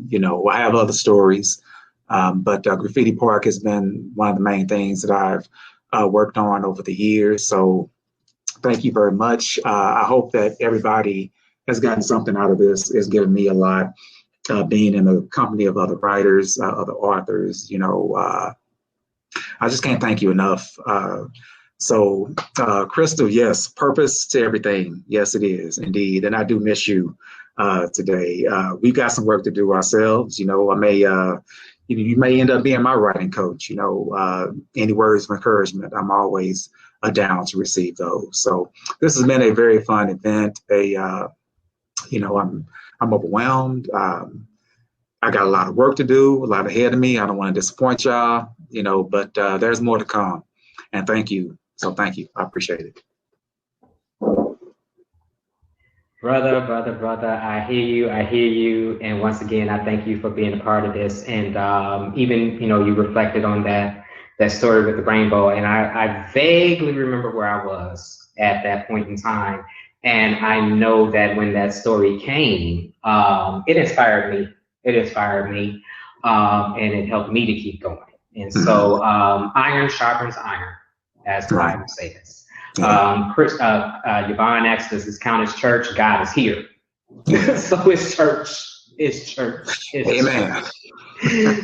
C: have other stories, but Graffiti Park has been one of the main things that I've worked on over the years. So thank you very much. I hope that everybody has gotten something out of this. It's given me a lot. Being in the company of other writers, other authors, I just can't thank you enough. Crystal, yes, purpose to everything. Yes, it is indeed. And I do miss you today. We've got some work to do ourselves. I may, you may end up being my writing coach. Any words of encouragement, I'm always down to receive those. So this has been a very fun event. I'm overwhelmed. I got a lot of work to do, a lot ahead of me. I don't want to disappoint y'all, but there's more to come. And thank you. So thank you. I appreciate it.
A: Brother, I hear you. And once again, I thank you for being a part of this. And even, you reflected on that story with the rainbow. And I vaguely remember where I was at that point in time. And I know that when that story came, it inspired me. And it helped me to keep going. And so iron sharpens iron, as the Bible says. Yvonne asked, does this count as church? God is here. So it's church.
C: Amen.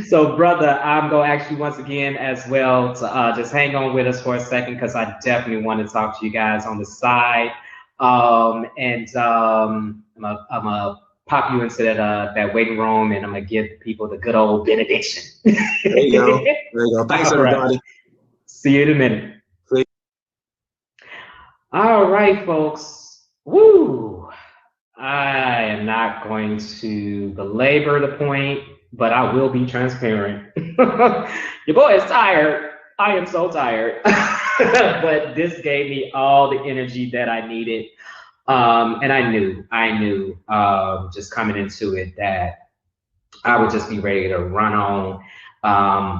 A: So, brother, I'm going to ask you once again as well to just hang on with us for a second, because I definitely want to talk to you guys on the side. I'm going to pop you into that waiting room, and I'm going to give people the good old benediction.
C: There you go. Thanks, everybody.
A: Right. See you in a minute. All right, folks. Woo! I am not going to belabor the point, but I will be transparent. Your boy is tired. I am so tired. But this gave me all the energy that I needed. And I knew just coming into it that I would just be ready to run on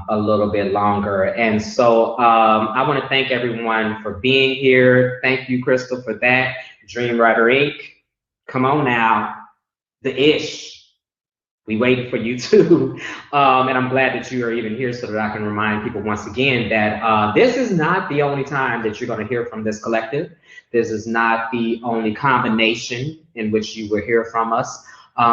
A: a little bit longer. And so I want to thank everyone for being here. Thank you, Crystal, for that. Dream Writer Inc. Come on now. The ish. We waiting for you too. And I'm glad that you are even here so that I can remind people once again that this is not the only time that you're going to hear from this collective. This is not the only combination in which you will hear from us.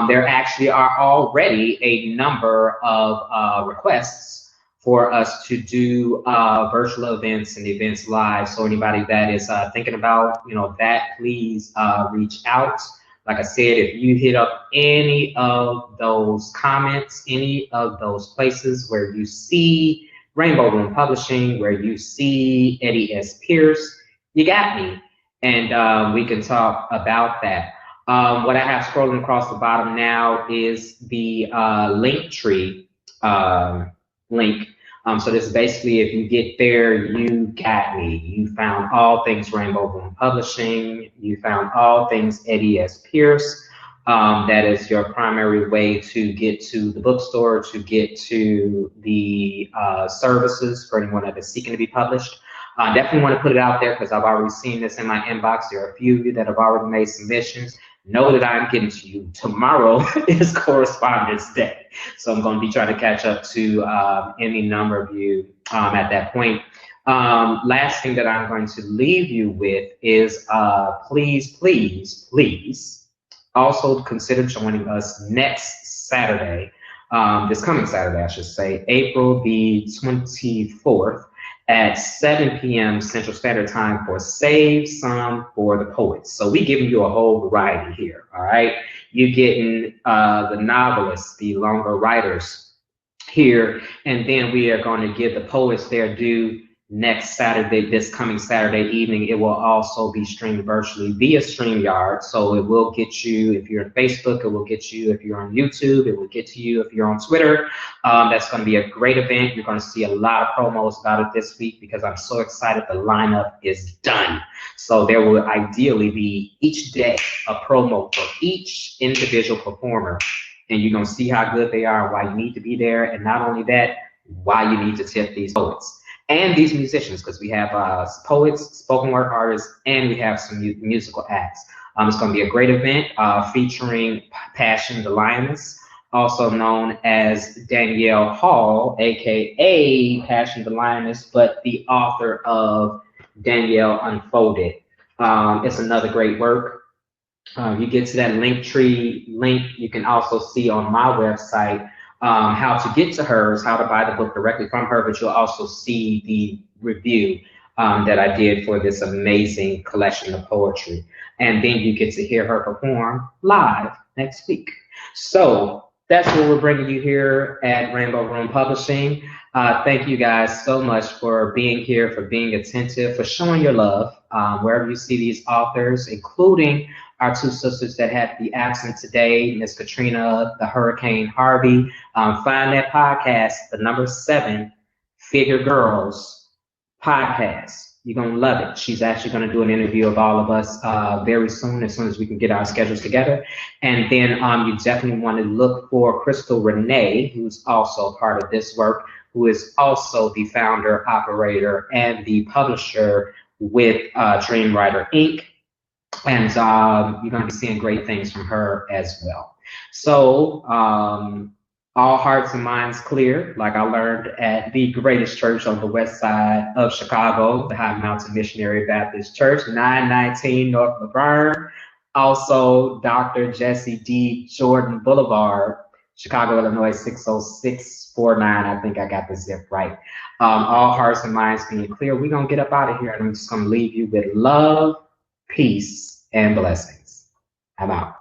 A: There actually are already a number of requests for us to do virtual events and events live. So anybody that is thinking about that, please reach out. Like I said, if you hit up any of those comments, any of those places where you see Rainbow Room Publishing, where you see Eddie S. Pierce, you got me. And we can talk about that. What I have scrolling across the bottom now is the link tree link. So this is basically, if you get there, you got me. You found all things Rainbow Room Publishing. You found all things Eddie S. Pierce. That is your primary way to get to the bookstore, to get to the services for anyone that is seeking to be published. I definitely want to put it out there because I've already seen this in my inbox. There are a few of you that have already made submissions. Know that I'm getting to you. Tomorrow is Correspondence Day. So I'm going to be trying to catch up to any number of you at that point. Last thing that I'm going to leave you with is please also consider joining us next Saturday, this coming Saturday, I should say, April the 24th. At 7 p.m. Central Standard Time for Save Some for the Poets. So we giving you a whole variety here, all right? You're getting the novelists, the longer writers here, and then we are going to give the poets their due next Saturday, this coming Saturday evening, it will also be streamed virtually via StreamYard. So it will get you, if you're on Facebook, it will get you. If you're on YouTube, it will get to you. If you're on Twitter, that's going to be a great event. You're going to see a lot of promos about it this week because I'm so excited. The lineup is done. So there will ideally be each day a promo for each individual performer. And you're going to see how good they are and why you need to be there. And not only that, why you need to tip these poets and these musicians, because we have poets, spoken word artists, and we have some musical acts. It's going to be a great event featuring Passion the Lioness, also known as Danielle Hall, aka Passion the Lioness, but the author of Danielle Unfolded. It's another great work. You get to that Linktree link. You can also see on my website how to get to hers, how to buy the book directly from her, but you'll also see the review that I did for this amazing collection of poetry. And then you get to hear her perform live next week. So that's what we're bringing you here at Rainbow Room Publishing. Thank you guys so much for being here, for being attentive, for showing your love wherever you see these authors, including our two sisters that had to be absent today, Miss Katrina, the Hurricane Harvey. Find that podcast, the number 7 Figure Girls podcast. You're going to love it. She's actually going to do an interview of all of us very soon as we can get our schedules together. And then you definitely want to look for Crystal Renee, who's also part of this work, who is also the founder, operator, and the publisher with Dreamwriter Inc. And you're going to be seeing great things from her as well. So all hearts and minds clear, like I learned at the greatest church on the west side of Chicago, the High Mountain Missionary Baptist Church, 919 North Laverne. Also, Dr. Jesse D. Jordan Boulevard, Chicago, Illinois, 60649. I think I got the zip right. All hearts and minds being clear, we're going to get up out of here, and I'm just going to leave you with love, peace, and blessings. I'm out.